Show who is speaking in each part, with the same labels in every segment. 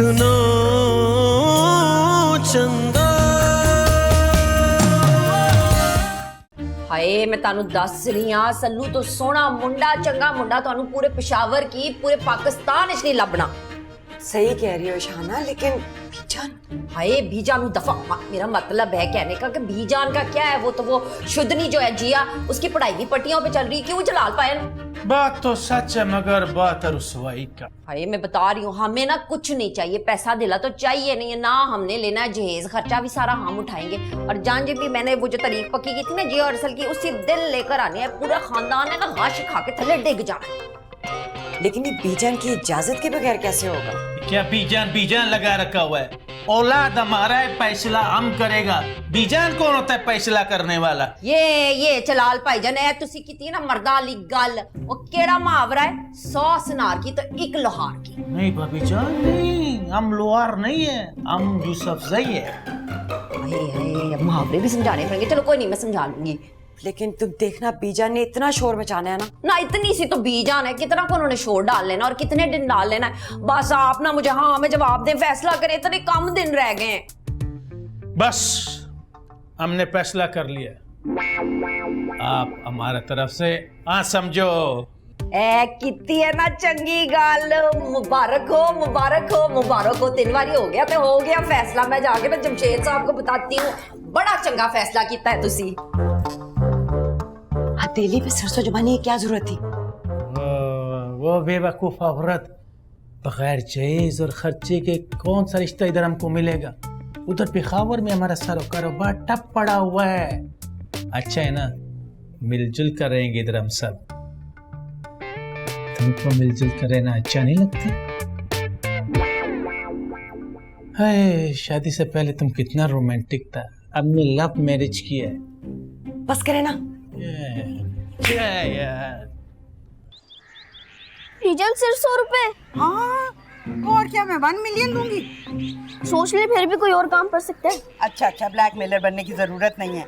Speaker 1: सुनो चंदा।
Speaker 2: हाय मैं तानू दस रही हाँ, सल्लू तो सोहना मुंडा चंगा मुंडा तानू पूरे पेशावर की पूरे पाकिस्तान च नहीं लभना।
Speaker 3: सही कह रही हो शाना, लेकिन बीजान।
Speaker 2: हाय बीजान दफा, मेरा मतलब है कहने का कि बीजान का क्या है, वो तो वो शुद्धनी जो है जिया, उसकी पढ़ाई भी पट्टियों पे चल रही, क्यों जलाल पाए ना।
Speaker 4: बात तो सच है मगर बात रुसवाई का।
Speaker 2: हाय मैं बता रही हूँ, हमें ना कुछ नहीं चाहिए, पैसा दिला तो चाहिए नहीं है ना, हमने लेना है जहेज, खर्चा भी सारा हम उठाएंगे। और जान जी भी मैंने वो जो तारीख पक्की की थी ना जिया और अरसल की, उसी दिन लेकर आनी है, पूरा खानदान है ना गाश खा के थले डिग जाना है।
Speaker 3: लेकिन ये बीजान की इजाजत के बगैर कैसे होगा?
Speaker 4: क्या बीजान लगा रखा हुआ है? औलाद हमारा है, फैसला हम करेगा। बीजान कौन होता है फैसला करने वाला?
Speaker 2: ये चलाल भाईजान है तुसी की ना मर्दा वाली गल, वो केड़ा मुहावरा है, 100 सुनार की तो एक लोहार की।
Speaker 4: नहीं भाभी जान नहीं, हम लोहार नहीं है, हम यूसुफ जई है।
Speaker 2: मुहावरे भी समझाने पड़ेंगे, चलो कोई नहीं मैं समझा लूंगी।
Speaker 3: लेकिन तुम देखना बीजान ने इतना शोर मचाना है ना
Speaker 2: इतनी सी तो बीजान है, कितना को उन्होंने शोर डाल लेना और कितने दिन डाल लेना है। बस आप ना मुझे हाँ में जवाब दें, फैसला करें, इतने कम दिन रह गए हैं।
Speaker 4: बस हमने फैसला कर लिया, आप हमारे तरफ से हाँ समझो।
Speaker 2: कितनी है ना चंगी गाल, मुबारक हो मुबारक हो मुबारक हो, 3 बारी हो गया तो हो गया फैसला। मैं जाके ना जमशेद साहब को बताती हूँ, बड़ा चंगा फैसला किया है तुसी।
Speaker 3: हथेली पे सरसों जमाने की क्या जरूरत थी?
Speaker 4: वो बेवकूफ औरत, बगैर जहेज और खर्चे के कौन सा रिश्ता इधर हमको मिलेगा? उधर पेशावर में हमारा सारा कारोबार ठप पड़ा हुआ है। अच्छा है ना, मिलजुल कर रहेंगे इधर हम सब। तुमको मिलजुल कर रहना अच्छा नहीं लगता? हाय, शादी से पहले तुम कितना रोमांटिक था, हमने लव मैरिज किया है।
Speaker 3: बस करे ना।
Speaker 4: क्या यार,
Speaker 5: डीजल सिर्फ 100 रुपए।
Speaker 6: हाँ, और क्या मैं 1 मिलियन दूंगी?
Speaker 5: सोच ले फिर भी कोई और काम कर सकते हैं।
Speaker 6: अच्छा ब्लैकमेलर बनने की जरूरत नहीं है।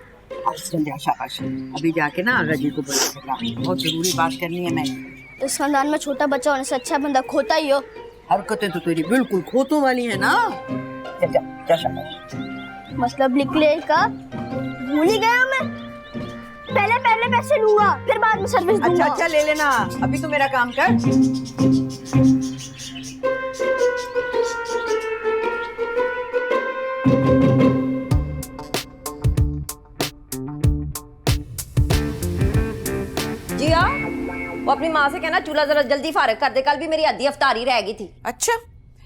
Speaker 6: शाबाश, अभी जाके ना आगा जी को बोला, बहुत जरूरी बात करनी है। मैं
Speaker 5: इस खानदान में छोटा बच्चा होने से अच्छा बंदा खोता ही हो।
Speaker 6: हरकतें तो तेरी बिल्कुल खोतों वाली है ना। जा शाबाश।
Speaker 5: मतलब निकले का भूल ही गया मैं। पहले पैसे लूंगा, फिर बाद में सर्विस दूंगा।
Speaker 6: अच्छा ले लेना, अभी तो मेरा काम कर।
Speaker 2: जिया वो अपनी माँ से कहना चूल्हा जरा जल्दी फारग कर दे, कल भी मेरी आधी अफ्तारी रह गई थी।
Speaker 7: अच्छा,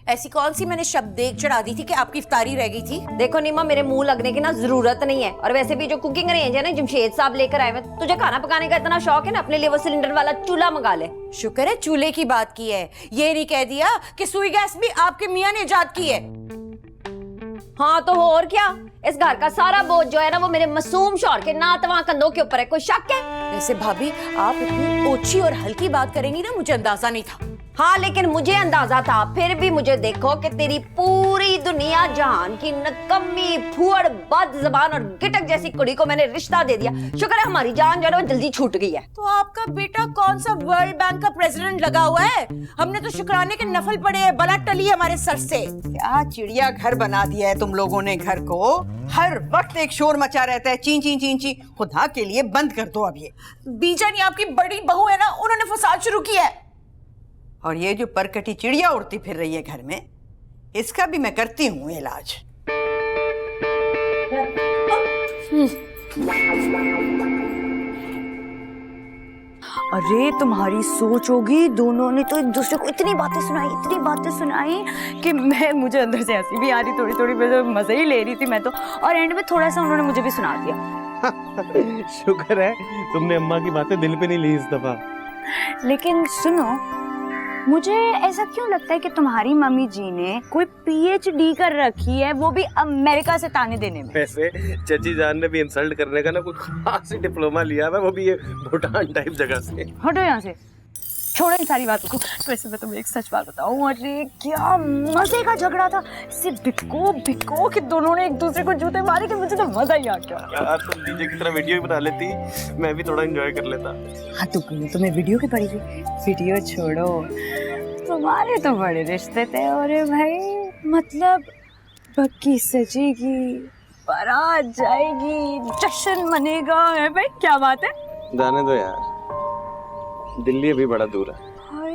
Speaker 7: ऐसी कौन सी मैंने शब्द देख चढ़ा दी थी कि आपकी इफ्तारी रह गई थी?
Speaker 2: देखो नीमा, मेरे मुंह लगने की ना जरूरत नहीं है, और वैसे भी जो कुकिंग रेंज है ना जमशेद साहब लेकर आए, तुझे खाना पकाने का इतना शौक है ना, अपने लिए वो सिलेंडर वाला चूल्हा मंगा ले।
Speaker 7: शुक्र है चूल्हे की बात की है, ये नहीं कह दिया कि सुई गैस भी आपके मियाँ ने इजाद की है।
Speaker 2: हाँ तो और क्या, इस घर का सारा बोझ जो है ना वो मेरे मासूम शौहर के नातवा कंधों के ऊपर है, कोई शक है?
Speaker 7: वैसे भाभी, आप इतनी ओछी और हल्की बात करेंगी ना, मुझे अंदाजा नहीं था।
Speaker 2: हाँ लेकिन मुझे अंदाजा था, फिर भी मुझे देखो कि तेरी पूरी दुनिया जहान की नकम्मी फुअड़ बद जबान और गिटक जैसी कुड़ी को मैंने रिश्ता दे दिया। शुक्र है हमारी जान जो है वो जल्दी छूट गई है।
Speaker 7: तो आपका बेटा कौन सा वर्ल्ड बैंक का प्रेसिडेंट लगा हुआ है? हमने तो शुक्राने के नफल पड़े हैं, बला टली हमारे सर से।
Speaker 6: क्या चिड़िया घर बना दिया है तुम लोगों ने घर को, हर वक्त एक शोर मचा रहता है, ची ची ची ची। खुदा के लिए बंद कर दो अब ये।
Speaker 7: बीजानी आपकी बड़ी बहू है ना, उन्होंने फसाद शुरू किया है।
Speaker 6: और ये जो परकटी चिड़िया उड़ती फिर रही है घर में, इसका भी मैं करती हूँ इलाज।
Speaker 3: अरे तुम्हारी सोच होगी, दोनों ने तो एक दूसरे को इतनी बातें सुनाई कि मुझे अंदर से हंसी भी आ रही, थोड़ी थोड़ी मजे ही ले रही थी मैं तो, और एंड में थोड़ा सा उन्होंने मुझे भी सुना दिया।
Speaker 8: शुक्र है तुमने अम्मा की बातें दिल पे नहीं ली इस दफा।
Speaker 3: लेकिन सुनो, मुझे ऐसा क्यों लगता है कि तुम्हारी मम्मी जी ने कोई PhD कर रखी है, वो भी अमेरिका से ताने देने में।
Speaker 8: वैसे चची जान ने भी इंसल्ट करने का ना कोई खास डिप्लोमा लिया है, वो भी ये भूटान टाइप जगह से।
Speaker 3: हटो यहाँ से, छोड़ो इन सारी बातों को। वैसे मैं तुम्हें एक सच बात बताऊं, अरे क्या मजे का झगड़ा था, सिर्फ बिटको कि दोनों ने एक दूसरे को जूते मारे कि मुझे तो मजा ही आ गया।
Speaker 8: यार तुम डीजे की तरह वीडियो भी बना लेती, मैं भी थोड़ा एंजॉय कर लेता।
Speaker 3: हाँ तो तुम्हें वीडियो की पड़ी थी, वीडियो छोड़ो, तुम्हारे तो बड़े रिश्ते थे। और भाई मतलब बग्गी सजेगी, बारात जाएगी, जश्न मनेगा है भाई, क्या बात है।
Speaker 8: जाने दो यार, दिल्ली अभी बड़ा दूर है।
Speaker 3: हाय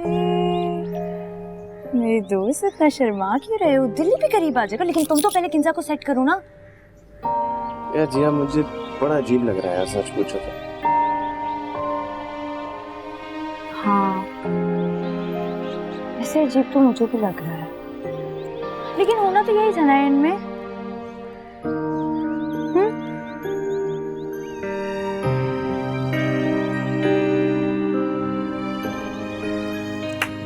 Speaker 3: मेरे दोस्त, इतना शर्मा क्यों रहे हो? दिल्ली भी करीब आ जाएगा, लेकिन तुम तो पहले किंजा को सेट करो ना।
Speaker 8: यार जिया, मुझे बड़ा अजीब लग रहा है यार, सच पूछो तो।
Speaker 3: हाँ ऐसे अजीब तो मुझे भी लग रहा है, लेकिन होना तो यही था ना एंड में।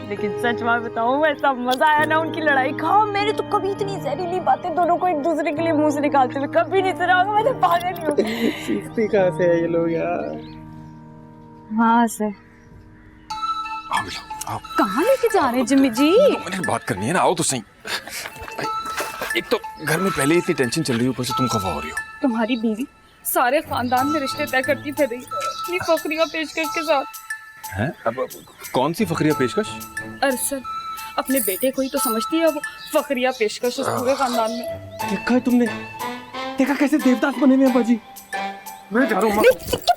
Speaker 3: लेकिन सच बात बताऊं, ऐसा मजा आया ना उनकी लड़ाई का। मैंने तो कभी इतनी जहरीली बातें दोनों को एक दूसरे के लिए मुंह से निकालते हुए कभी नहीं सुना होगा। मैं तो पागल ही हूँ।
Speaker 8: सीखती कहाँ से है ये लोग यार?
Speaker 3: हाँ से
Speaker 1: आओ,
Speaker 3: कहाँ लेके जा रहे हैं जिम्मी जी?
Speaker 1: मैंने बात करनी है ना, आओ तो सही। एक तो घर में पहले ही इतनी टेंशन चल रही है, ऊपर से तुम खफा हो रही हो।
Speaker 9: तुम्हारी बीवी सारे खानदान में रिश्ते तय करती फिर रही अपनी फखरिया पेशकश के साथ।
Speaker 1: हैं? अब कौन सी फखरिया पेशकश?
Speaker 9: अरसल अपने बेटे को ही तो समझती है वो फखरिया पेशकश उस पूरे खानदान में।
Speaker 1: देखा है तुमने? देखा कैसे देवदास बने हुए हैं बाजी? मैं जा रहा हूँ।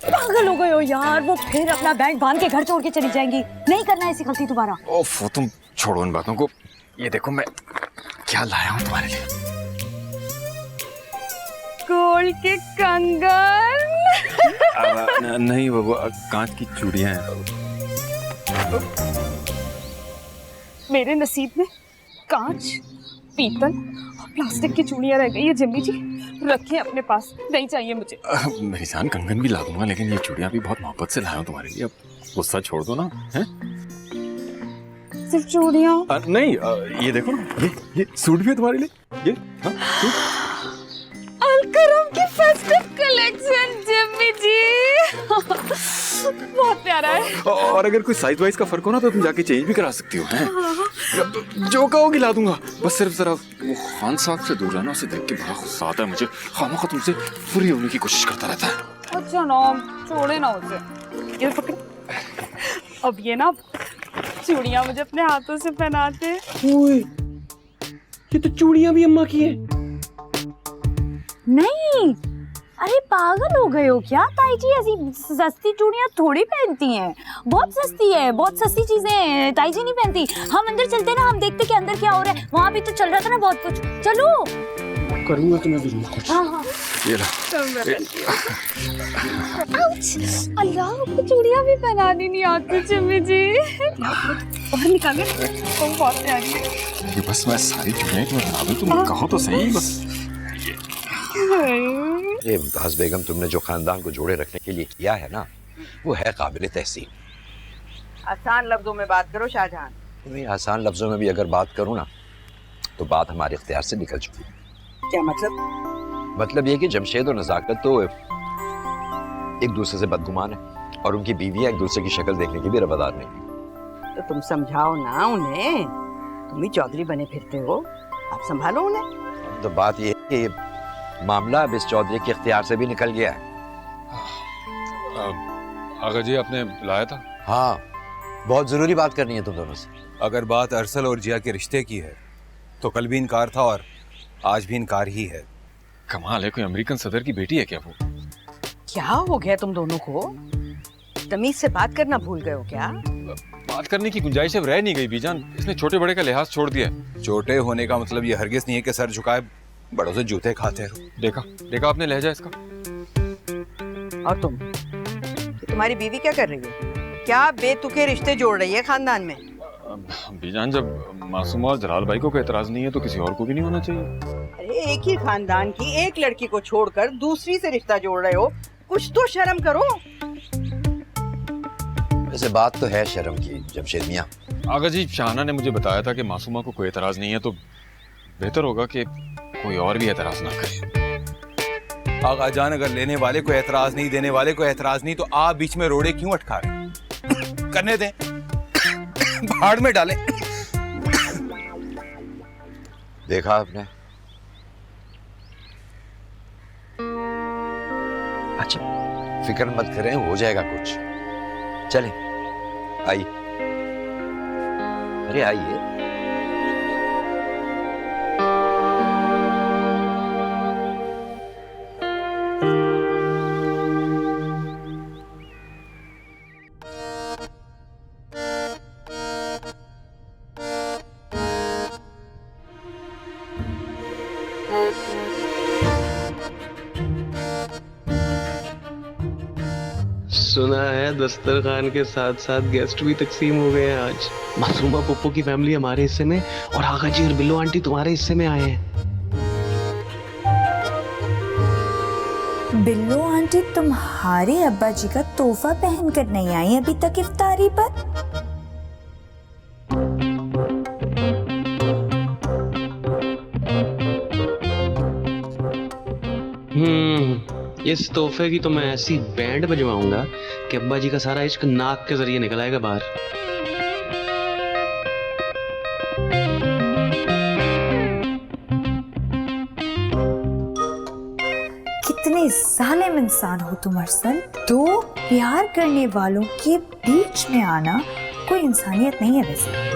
Speaker 3: पागल हो गए हो यार, वो फिर अपना बैग बांध के घर छोड़ के चली जाएंगी। नहीं करना ऐसी गलती दोबारा।
Speaker 1: ओफ, तुम छोड़ो इन बातों को। ये देखो मैं क्या लाया हूँ तुम्हारे लिए।
Speaker 9: गोल्ड के कंगन।
Speaker 1: नहीं, वो कांच की चूड़ियां हैं।
Speaker 9: मेरे नसीब में कांच, पीतल और प्लास्टिक की चूड़ियां रह गई है जिम्मी जी, रखिए अपने पास, नहीं चाहिए मुझे।
Speaker 1: मेरी जान, कंगन भी ला दूंगा, लेकिन ये चूड़ियां भी बहुत मोहब्बत से लाया हूँ तुम्हारे लिए। अब गुस्सा छोड़ दो ना। हैं?
Speaker 9: सिर्फ चूड़ियां?
Speaker 1: नहीं, ये देखो ना, ये सूट भी है तुम्हारे लिए। ये हाँ, सूट।
Speaker 9: अलकरम की फेस्टिव कलेक्शन जिम्मी जी। बहुत प्यारा है।
Speaker 1: और अगर कोई साइज वाइज का फर्क हो ना तो तुम जाके चेंज भी करा सकती हो। हैं? जो कहोगी ला दूंगा, बस सिर्फ जरा वो खान साहब से दूर रहना, उसे देख के बड़ा गुस्सा आता है मुझे। खामोखा तुमसे फ्री होने की कोशिश करता रहता है।
Speaker 9: अच्छा ना, छोड़े ना उसे। ये पकड़। अब ये ना चूड़ियां मुझे अपने हाथों से पहनाते।
Speaker 8: ओए, ये तो चूड़ियां भी अम्मा की हैं।
Speaker 3: नहीं, अरे पागल हो गए हो क्या? ताई जी ऐसी सस्ती चूड़ियां थोड़ी पहनती हैं, बहुत सस्ती है, बहुत सस्ती चीजें ताई जी नहीं पहनती। हम अंदर चलते ना, हम देखते कि अंदर क्या हो रहा है। वहाँ भी तो चल रहा था ना बहुत कुछ। चलो।
Speaker 8: करूंगा तुम्हें भी कुछ।
Speaker 3: हाँ।
Speaker 1: ये ला।
Speaker 9: अल्लाह, आपको चूड़ियां भी पहनानी नहीं आती जिम्मी जी। बाहर निकालो, तुम बहुत प्यारी है।
Speaker 1: ये बस मैं सारी चूड़ियां तुम्हें बना दूं, तुम कहो तो सही बस।
Speaker 10: ये मुमताज बेगम, तुमने जो खानदान को जोड़े रखने के लिए किया है ना, वो है काबिल तहसीन।
Speaker 6: आसान लफ्जों में बात करो शाहजहान।
Speaker 10: तुम्हें आसान लफ्जों में भी अगर बात करूँ ना, तो बात हमारे इख्तियार से निकल चुकी है।
Speaker 6: क्या मतलब?
Speaker 10: मतलब ये कि जमशेद और नज़ाकत तो एक दूसरे से बदगुमान है, और उनकी बीवियां एक दूसरे की शक्ल देखने की भी रवादार नहीं।
Speaker 6: तो तुम समझाओ ना उन्हें, तुम ही चौधरी बने फिरते हो, आप संभालो उन्हें।
Speaker 10: तो बात ये है कि मामला अब इस चौधरी के इख्तियार से भी निकल गया है।
Speaker 1: आगा जी, आपने बुलाया था?
Speaker 10: हाँ, बहुत जरूरी बात करनी है तुम दोनों से।
Speaker 11: अगर बात अरसल और जिया के रिश्ते की है तो कल भी इनकार था और आज भी इनकार ही है।
Speaker 1: कमाल है, कोई अमेरिकन सदर की बेटी है क्या वो?
Speaker 6: क्या हो गया तुम दोनों को? तमीज से बात करना भूल गए हो क्या?
Speaker 1: बात करने की गुंजाइश अब रह नहीं गई बीजान, इसने छोटे बड़े का लिहाज छोड़ दिया।
Speaker 11: छोटे होने का मतलब ये हरगिज नहीं है कि सर झुकाए बड़ों से जूते खाते रहो।
Speaker 1: देखा आपने लहजा इसका।
Speaker 6: और तुम, तुम्हारी बीवी क्या कर रही है? क्या बेतुके रिश्ते जोड़ रही है खानदान में?
Speaker 1: बीजान, जब मासूमा और जलाल भाई को कोई एतराज नहीं है तो किसी और को भी नहीं होना चाहिए।
Speaker 6: अरे एक ही खानदान की एक लड़की को छोड़कर दूसरी से रिश्ता जोड़ रहे हो, कुछ तो शर्म करो।
Speaker 10: वैसे बात तो है शर्म की जमशेद मियां।
Speaker 1: आगा जी, शाहना ने मुझे बताया था कि मासूमा को कोई एतराज नहीं है, तो बेहतर होगा कि कोई और भी एतराज ना करे।
Speaker 11: आगा जान, अगर लेने वाले को एतराज नहीं, देने वाले को एतराज नहीं, तो आप बीच में रोड़े क्यों अटका रहे? करने दें, भाड़ में डालें।
Speaker 10: देखा आपने? अच्छा, फिक्र मत करें, हो जाएगा कुछ। चलें, आइए। अरे आइए।
Speaker 8: सुना है दस्तरखान के साथ साथ गेस्ट भी तकसीम हो गए हैं आज। मासूमा पप्पू की फैमिली हमारे हिस्से में और आगा जी और बिल्लो आंटी तुम्हारे हिस्से में आए हैं।
Speaker 3: बिल्लो आंटी तुम्हारे अब्बा जी का तोहफा पहन कर नहीं आई अभी तक इफ्तारी पर।
Speaker 8: इस तोहफे की तो मैं ऐसी बैंड बजवाऊंगा कि अब्बा जी का सारा इश्क नाक के जरिए निकल आएगा बाहर।
Speaker 3: कितने जालिम इंसान हो तुम अरसल। दो प्यार करने वालों के बीच में आना कोई इंसानियत नहीं है वैसे।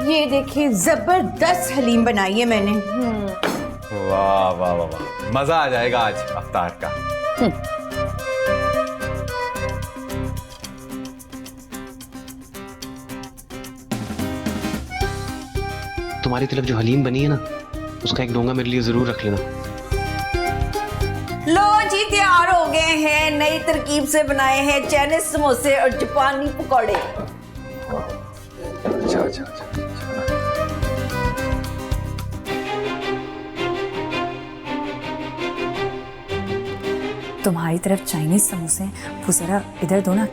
Speaker 7: ये देखिए जबरदस्त हलीम बनाई है मैंने।
Speaker 11: वाह वाह वाह वाह, मजा आ जाएगा आज अफ्तार का।
Speaker 8: तुम्हारी तरफ जो हलीम बनी है ना, उसका एक डोंगा मेरे लिए जरूर रख लेना।
Speaker 2: लो जी तैयार हो गए हैं, नई तरकीब से बनाए हैं चाइनीज समोसे और जापानी पकौड़े।
Speaker 1: अच्छा अच्छा अच्छा।
Speaker 3: तुम्हारी तरफ चाइनीज समोसे, वो जरा इधर दो ना।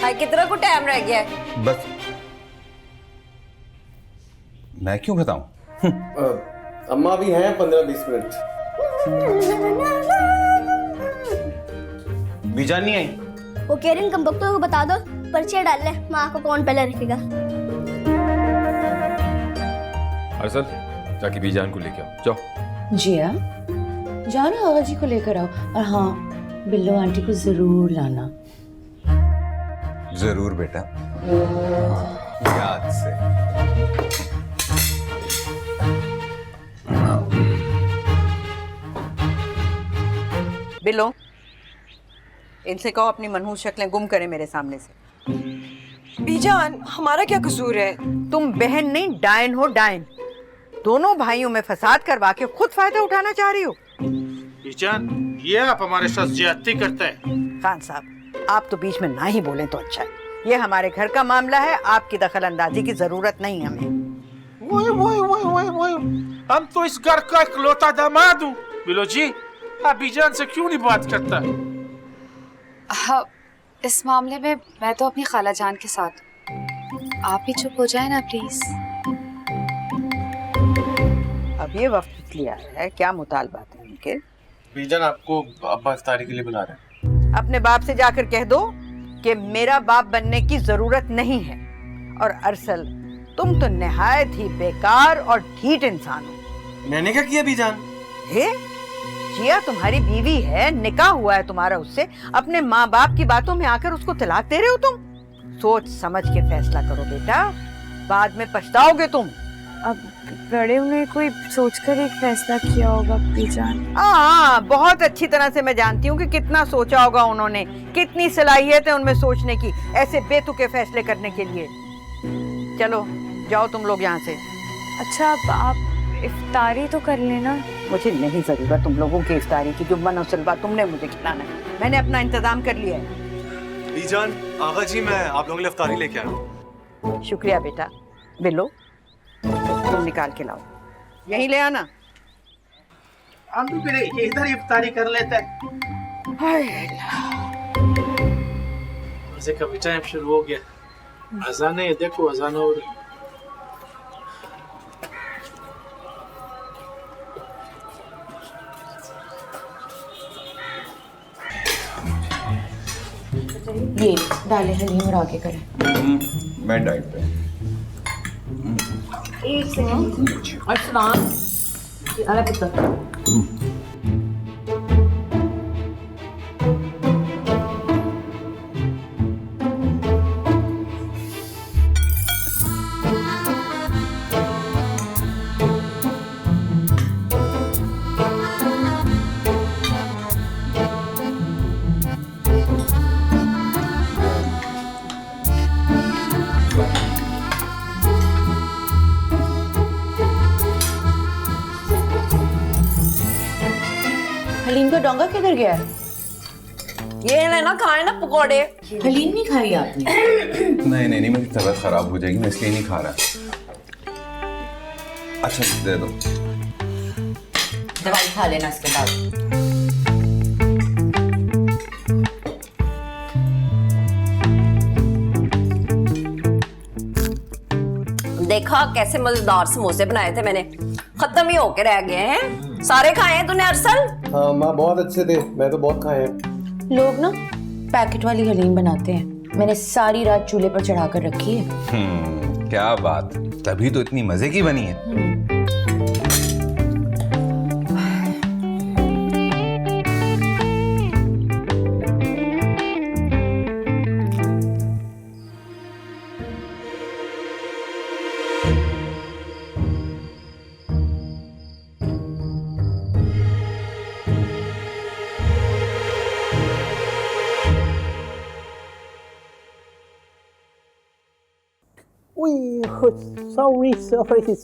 Speaker 2: हाय कितना को टाइम रह गया है?
Speaker 11: बस मैं क्यों बताऊं?
Speaker 8: अम्मा भी हैं 15-20 मिनट।
Speaker 11: बीजान नहीं आई?
Speaker 5: वो कह रहे कम वक्तों को बता दो, पर्चे डाल ले, माँ को कौन पहले रखेगा।
Speaker 1: अरसल जाके बीजान को लेके आओ, जाओ।
Speaker 7: जी हाँ, जाना आगा जी को लेकर आओ, और हाँ बिल्लो आंटी को जरूर लाना।
Speaker 11: जरूर बेटा, याद से।
Speaker 6: बिल्लो, इनसे कहो अपनी मनहूस शक्लें गुम करें मेरे सामने से।
Speaker 7: बीजान हमारा क्या कसूर है?
Speaker 6: तुम बहन नहीं डायन हो, डायन। दोनों भाइयों में फसाद करवा के खुद फायदा उठाना चाह रही हो।
Speaker 4: बीजान, ये आप हमारे साथ ज्यादती करते हैं।
Speaker 6: खान साहब, आप तो बीच में ना ही बोलें तो अच्छा है। ये हमारे घर का मामला है, आपकी दखल अंदाजी की जरूरत नहीं है हमें।
Speaker 4: वही, हम तो इस घर का इकलौता दामाद हूँ। बिलो जी, आप बीजान से क्यों नहीं बात करता?
Speaker 9: हाँ, इस मामले में मैं तो अपनी खाला जान के साथ हूँ। आप ही चुप हो जाए ना प्लीज।
Speaker 6: अब ये वक्त लिया है, क्या मुतालबात है उनके?
Speaker 8: बीजान आपको अब्बा इफ्तारी के लिए बुला रहे हैं।
Speaker 6: अपने बाप से जाकर कह दो कि मेरा बाप बनने की जरूरत नहीं है। और अरसल, तुम तो निहायत ही बेकार और ढीठ इंसान हो।
Speaker 8: मैंने क्या किया बीजान?
Speaker 6: हे, जिया तुम्हारी बीवी है, निकाह हुआ है तुम्हारा उससे, अपने माँ बाप की बातों में आकर उसको तलाक दे रहे हो तुम? सोच समझ के फैसला करो बेटा, बाद में पछताओगे तुम।
Speaker 9: अब बड़े ने कोई सोचकर एक फैसला किया होगा बीजान।
Speaker 6: हाँ, बहुत अच्छी तरह से मैं जानती हूँ कि कितना सोचा होगा उन्होंने, कितनी सलाहियत है उनमें सोचने की, ऐसे बेतुके फैसले करने के लिए। चलो जाओ तुम लोग यहाँ से।
Speaker 9: अच्छा, अब आप इफ्तारी तो कर लेना।
Speaker 6: मुझे नहीं जरूरत तुम लोगों की इफ्तारी की, जुम्मन और सलवा तुमने मुझे खिलाना है, मैंने अपना इंतजाम कर लिया है।
Speaker 8: बीजान, आगा जी मैं आप लोगों के लिए इफ्तारी लेके आया।
Speaker 6: शुक्रिया बेटा। बिल्लो, तुम निकाल के लाओ, यहीं ले आना।
Speaker 4: हम तो फिर इधर इफ्तारी कर लेते हैं। मजे का भी टाइम शुरू हो गया। अजान है, देखो अजान हो रही।
Speaker 7: ये डाले हलीम और आगे करें।
Speaker 11: मैं डाइट पे।
Speaker 7: एक सेकंड। अस्सलाम डोंगा किधर गया है?
Speaker 2: ये लेना खाए ना पकोड़े।
Speaker 7: हलीम नहीं खाई आपने?
Speaker 11: नहीं नहीं नहीं, मेरी तबीयत खराब हो जाएगी, मैं इसलिए नहीं खा रहा। अच्छा दे दो।
Speaker 7: दवाई खा लेना इसके बाद।
Speaker 2: देखा कैसे मजेदार समोसे बनाए थे मैंने, खत्म ही होके रह गए हैं। सारे खाए हैं तूने अरसल?
Speaker 8: हाँ माँ, बहुत अच्छे थे, मैं तो बहुत खाए हैं।
Speaker 7: लोग ना पैकेट वाली हलीम बनाते हैं, मैंने सारी रात चूल्हे पर चढ़ा कर रखी है।
Speaker 11: क्या बात, तभी तो इतनी मजे की बनी है।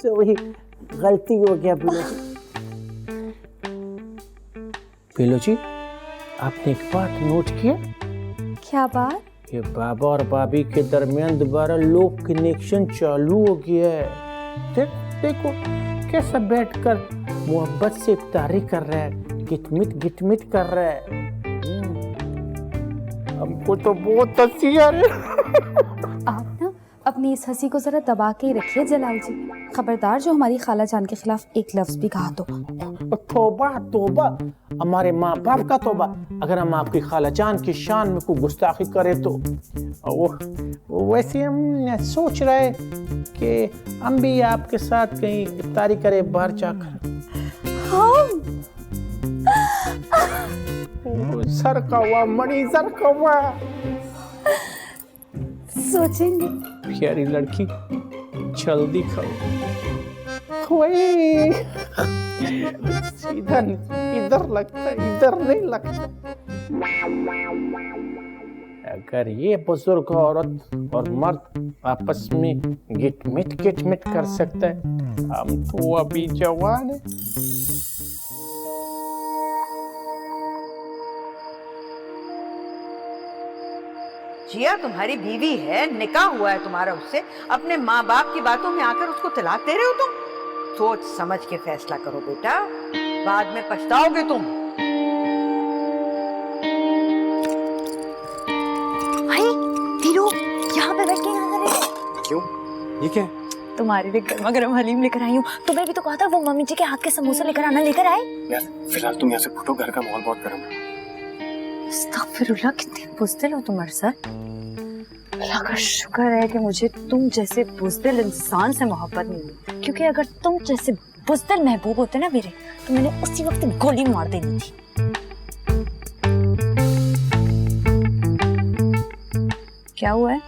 Speaker 4: सॉरी गलती हो गया बिलो जी। आपने एक बात नोट किया?
Speaker 9: क्या बात?
Speaker 4: ये बाबा और भाभी के दरमियान दोबारा लो कनेक्शन चालू हो गया है। देखो कैसा बैठकर मोहब्बत से इफ्तारी कर रहा है, गिटमिट कर रहा है। हमको तो बहुत हंसी आ रही है।
Speaker 9: आप ना अपनी इस हंसी को जरा दबा के ही रखिए जलाल जी। खबरदार जो हमारी खाला जान के खिलाफ एक लफ्ज भी कहा तो।
Speaker 4: तौबा तौबा, हमारे माँ बाप का तौबा। अगर हम आपकी खाला जान की शान में कोई गुस्ताखी करें तो वैसे हम सोच रहे कि हम भी आपके साथ कहीं इफ्तारी करें बाहर जाकर। सर का हुआ मणि, सर का हुआ।
Speaker 9: सोचेंगे।
Speaker 4: प्यारी लड़की, जल्दी खाओ। सीधा इधर लगता, इधर नहीं लगता। अगर ये बुजुर्ग औरत और मर्द आपस में गिटमिट कर सकता है, हम तो अभी जवान है।
Speaker 6: जिया तुम्हारी बीवी है, निकाह हुआ है तुम्हारा उससे, अपने माँ बाप की बातों में आकर उसको तलाक दे रहे हो तुम? सोच समझ के फैसला करो बेटा, बाद में पछताओगे तुम।
Speaker 3: भाई धीरू, यहाँ पे बैठ के क्या कर रहे हो?
Speaker 8: क्यों, ये क्या है?
Speaker 3: तुम्हारे लिए गर्मा गर्म हलीम लेकर आई हूँ। तुम्हें भी तो कहा था वो मम्मी जी के हाथ के समोसे लेकर आना, लेकर आए?
Speaker 8: यार फिलहाल तुम यहाँ से फूटो, घर का माहौल बहुत गर्म है।
Speaker 3: अस्तगफिरुल्लाह, कितने बुज़दिल हो तुम अरसद। अल्लाह का शुक्र है कि मुझे तुम जैसे बुज़दिल इंसान से मोहब्बत नहीं हुई, क्योंकि अगर तुम जैसे बुज़दिल महबूब होते ना मेरे, तो मैंने उसी वक्त गोली मार देनी थी। क्या हुआ है?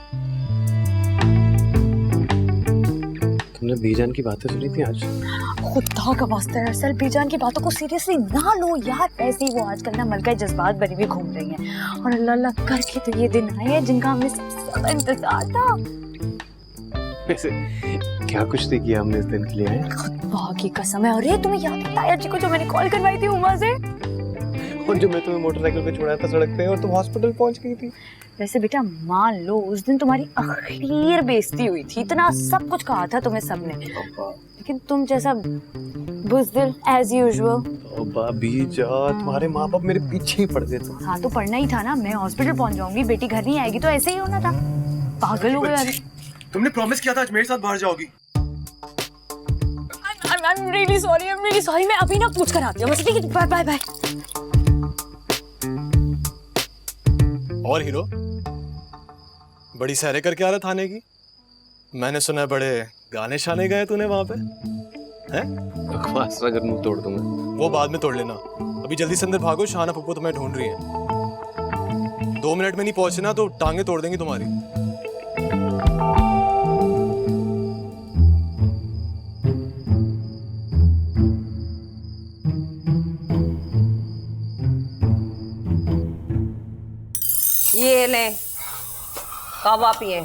Speaker 8: तुमने बीजान की बातें सुनी थी आज?
Speaker 3: खुदा का वास्ता है अरसल, बीजान की बातों को सीरियसली ना लो यार। वैसे ही वो आजकल ना मलका जज्बात बनी हुई घूम रही हैं, और अल्लाह अल्लाह करके तो ये दिन आए हैं जिनका हमें सबसे ज्यादा इंतजार था।
Speaker 8: वैसे क्या कुछ नहीं किया हमने इस दिन के लिए है?
Speaker 3: खुदा की कसम है। अरे तुम्हें याद है ताया जी को जो मैंने कॉल करवाई थी उमा से?
Speaker 8: और जो मैं तुम्हें मोटरसाइकिल पे छोड़ा था सड़क पे, और तुम हॉस्पिटल पहुंच गई थी।
Speaker 3: वैसे बेटा मान लो उस दिन तुम्हारी आखिर बेइज्जती हुई थी, इतना सब कुछ कहा था तुम्हें सबने, लेकिन तुम जैसा बुज़दिल एज यूजुअल।
Speaker 8: भाभी जा, तुम्हारे माँ बाप मेरे पीछे ही पड़ गए थे।
Speaker 3: हाँ तो पढ़ना ही था ना, मैं हॉस्पिटल पहुंच जाऊंगी, बेटी घर नहीं आएगी, तो ऐसे ही होना था। पागल हो गया।
Speaker 8: तुमने प्रॉमिस किया था आज मेरे साथ बाहर जाओगी।
Speaker 3: I'm really sorry, मैं अभी ना पूछ कर आती हूँ। ठीक है, बाय बाय बाय।
Speaker 12: और हीरो, बड़ी सैरे करके आ रहा थाने की? मैंने सुना है बड़े गाने शाने गए तूने वहां पे, हैं?
Speaker 8: बकवास अगर मुंह तोड़ दूंगा।
Speaker 12: वो बाद में तोड़ लेना, अभी जल्दी से अंदर भागो, शाना पप्पू तुम्हें ढूंढ रही है। 2 मिनट में नहीं पहुंचे ना तो टांगे तोड़ देंगी तुम्हारी।
Speaker 2: ये ले, कावा पिए।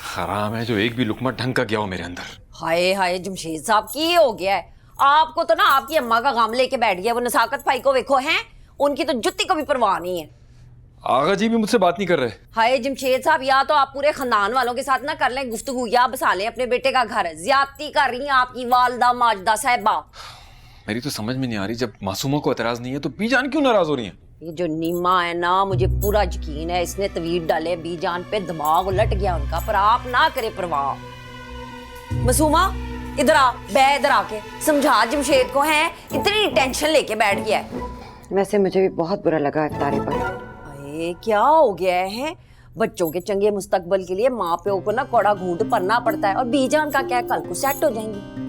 Speaker 1: हराम है जो एक भी लुकमा ढंग का गया हो मेरे अंदर।
Speaker 2: हाय हाय जमशेद साहब, की हो गया है आपको? तो ना आपकी अम्मा का काम लेके बैठ गया वो नसाकत भाई को। देखो हैं उनकी तो जुत्ती को भी परवाह नहीं है।
Speaker 1: आगा जी भी मुझसे बात नहीं कर रहे।
Speaker 2: हाय जमशेद साहब, या तो आप पूरे खानदान वालों के साथ ना कर लें गुफ्तगू, या बसा लें अपने बेटे का घर। ज्यादती कर रही हैं आपकी वालदा माजदा साहिबा।
Speaker 1: मेरी तो समझ में नहीं आ रही, जब मासूमा को एतराज नहीं है तो बीजान क्यों नाराज हो रही है?
Speaker 2: ये जो नीमा है ना, मुझे पूरा यकीन है इसने तवीर डाले बीजान पे, दिमाग उलट गया उनका, पर आप ना करे परवाह। मासूमा इधर आ, बै इधर आके समझा जमशेद को, है इतनी टेंशन लेके बैठ गया है।
Speaker 13: वैसे मुझे भी बहुत बुरा लगा इफ्तारी पर।
Speaker 2: अरे क्या हो गया है? बच्चों के चंगे मुस्तकबल के लिए माँ प्यो को ना कौड़ा घूंट पड़ना पड़ता है, और बीजान का क्या, कल को सेट हो जाएंगी।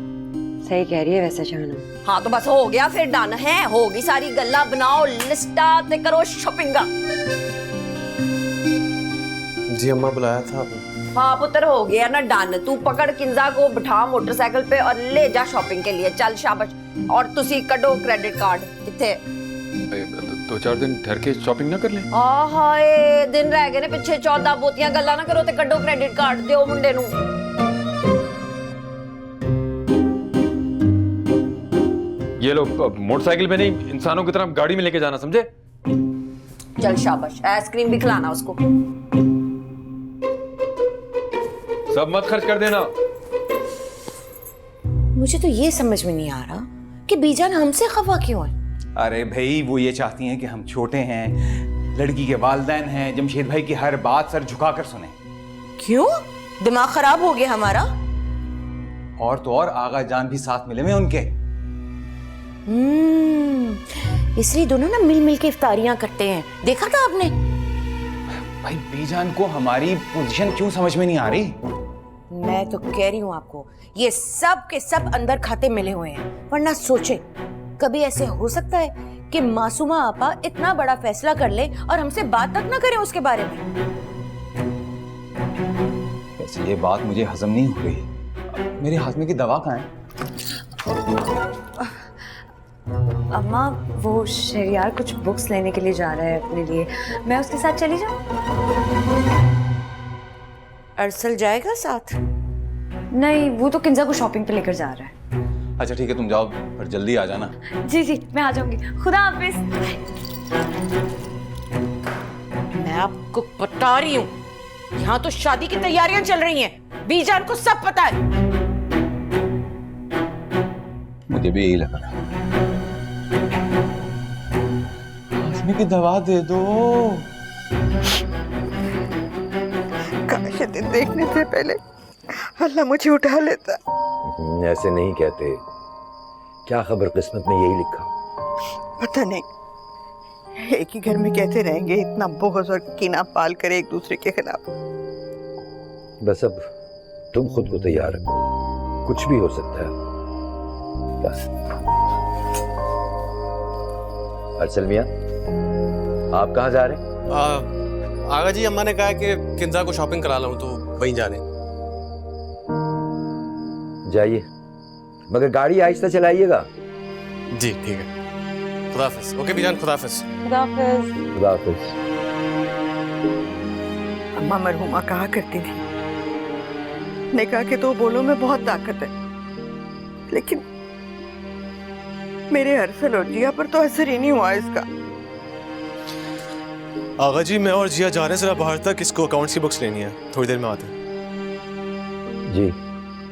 Speaker 13: सही कह रही है वैसे शाहना।
Speaker 2: हाँ तो बस हो गया फिर, डन है, होगी सारी गल्ला, बनाओ लिस्टा ते करो शॉपिंगा।
Speaker 12: जी अम्मा बुलाया था आपने?
Speaker 2: हाँ पुत्र हो गया ना डन। तू पकड़ किंजा को, बिठा मोटरसाइकिल पे और ले जा शॉपिंग के लिए, चल शाबाश। और तुसी कड्डो क्रेडिट कार्ड। किथे?
Speaker 1: 2-4 दिन ठहर के शॉपिंग ना कर ले?
Speaker 2: हाय दिन रह गए ने पिछे, 14 बोतियां गल्ला ना करो ते कड्डो क्रेडिट कार्ड, दियो मुंडे नू।
Speaker 1: ये लोग मोटरसाइकिल पे नहीं, इंसानों की तरह गाड़ी में लेके जाना, समझे?
Speaker 2: चल शाबाश, आइसक्रीम भी खिलाना उसको।
Speaker 1: सब मत खर्च कर देना।
Speaker 7: मुझे तो ये समझ में नहीं आ रहा कि बीजान हमसे खफा क्यों है।
Speaker 11: अरे भाई वो ये चाहती हैं कि हम छोटे हैं, लड़की के वालिदैन हैं, जमशेद भाई की हर बात सर झुकाकर सुने।
Speaker 7: क्यों? दिमाग खराब हो गया हमारा?
Speaker 11: और तो और आगा जान भी साथ मिले में उनके।
Speaker 7: इसलिए दोनों ना मिल मिल के इफ्तारियां करते हैं, देखा था आपने?
Speaker 11: भाई बीजान को हमारी पोजीशन क्यों समझ में नहीं आ रही?
Speaker 7: मैं तो कह रही हूँ आपको, ये सब के सब अंदर खाते मिले हुए हैं। वरना सोचे कभी ऐसे हो सकता है कि मासूमा आपा इतना बड़ा फैसला कर ले और हमसे बात तक ना करें उसके बारे में।
Speaker 11: वैसे ये बात मुझे हजम नहीं हो रही। मेरे हाथ में की दवा कहाँ है?
Speaker 3: अम्मा वो शहरियार कुछ बुक्स लेने के लिए जा रहा है अपने लिए, मैं उसके साथ चली जाऊं?
Speaker 7: अरसल जाएगा साथ?
Speaker 3: नहीं, वो तो किंजा को शॉपिंग पे लेकर जा रहा है।
Speaker 11: अच्छा ठीक है, तुम जाओ पर जल्दी आ जाना।
Speaker 3: जी जी मैं आ जाऊंगी, खुदा हाफिज।
Speaker 7: मैं आपको बता रही हूँ, यहाँ तो शादी की तैयारियां चल रही हैं, बीजान को सब पता है।
Speaker 11: मुझे भी यही लगा। की दवा दे दो।
Speaker 6: काश दिन देखने से पहले अल्लाह मुझे उठा लेता।
Speaker 10: ऐसे नहीं कहते, क्या खबर किस्मत में यही लिखा?
Speaker 6: पता नहीं, एक ही घर में कैसे रहेंगे इतना बुग़्ज़ और कीना पाल कर एक दूसरे के खिलाफ।
Speaker 10: बस अब तुम खुद को तैयार रखो, कुछ भी हो सकता है। बस अरसल मियां, आप कहाँ जा रहे हैं?
Speaker 12: आगा जी अम्मा ने कहा कि किंजा को शॉपिंग करा लाऊं, तो वहीं जा रहे हैं।
Speaker 10: जाइए, मगर गाड़ी आहिस्ता चलाइएगा।
Speaker 12: जी ठीक है, खुदा हाफिज। ओके बीजान, खुदा हाफिज।
Speaker 3: खुदा हाफिज।
Speaker 10: खुदा हाफिज।
Speaker 6: अम्मा मरहुमा कहा करती थी, निकाह के दो बोलों में बहुत ताकत है, लेकिन मेरे अरसल और जिया पर तो असर ही नहीं हुआ इसका।
Speaker 12: आगा जी मैं और जिया जा रहे हैं जरा बाहर तक, इसको अकाउंट्स की बुक्स लेनी है, थोड़ी देर में आते हैं।
Speaker 10: जी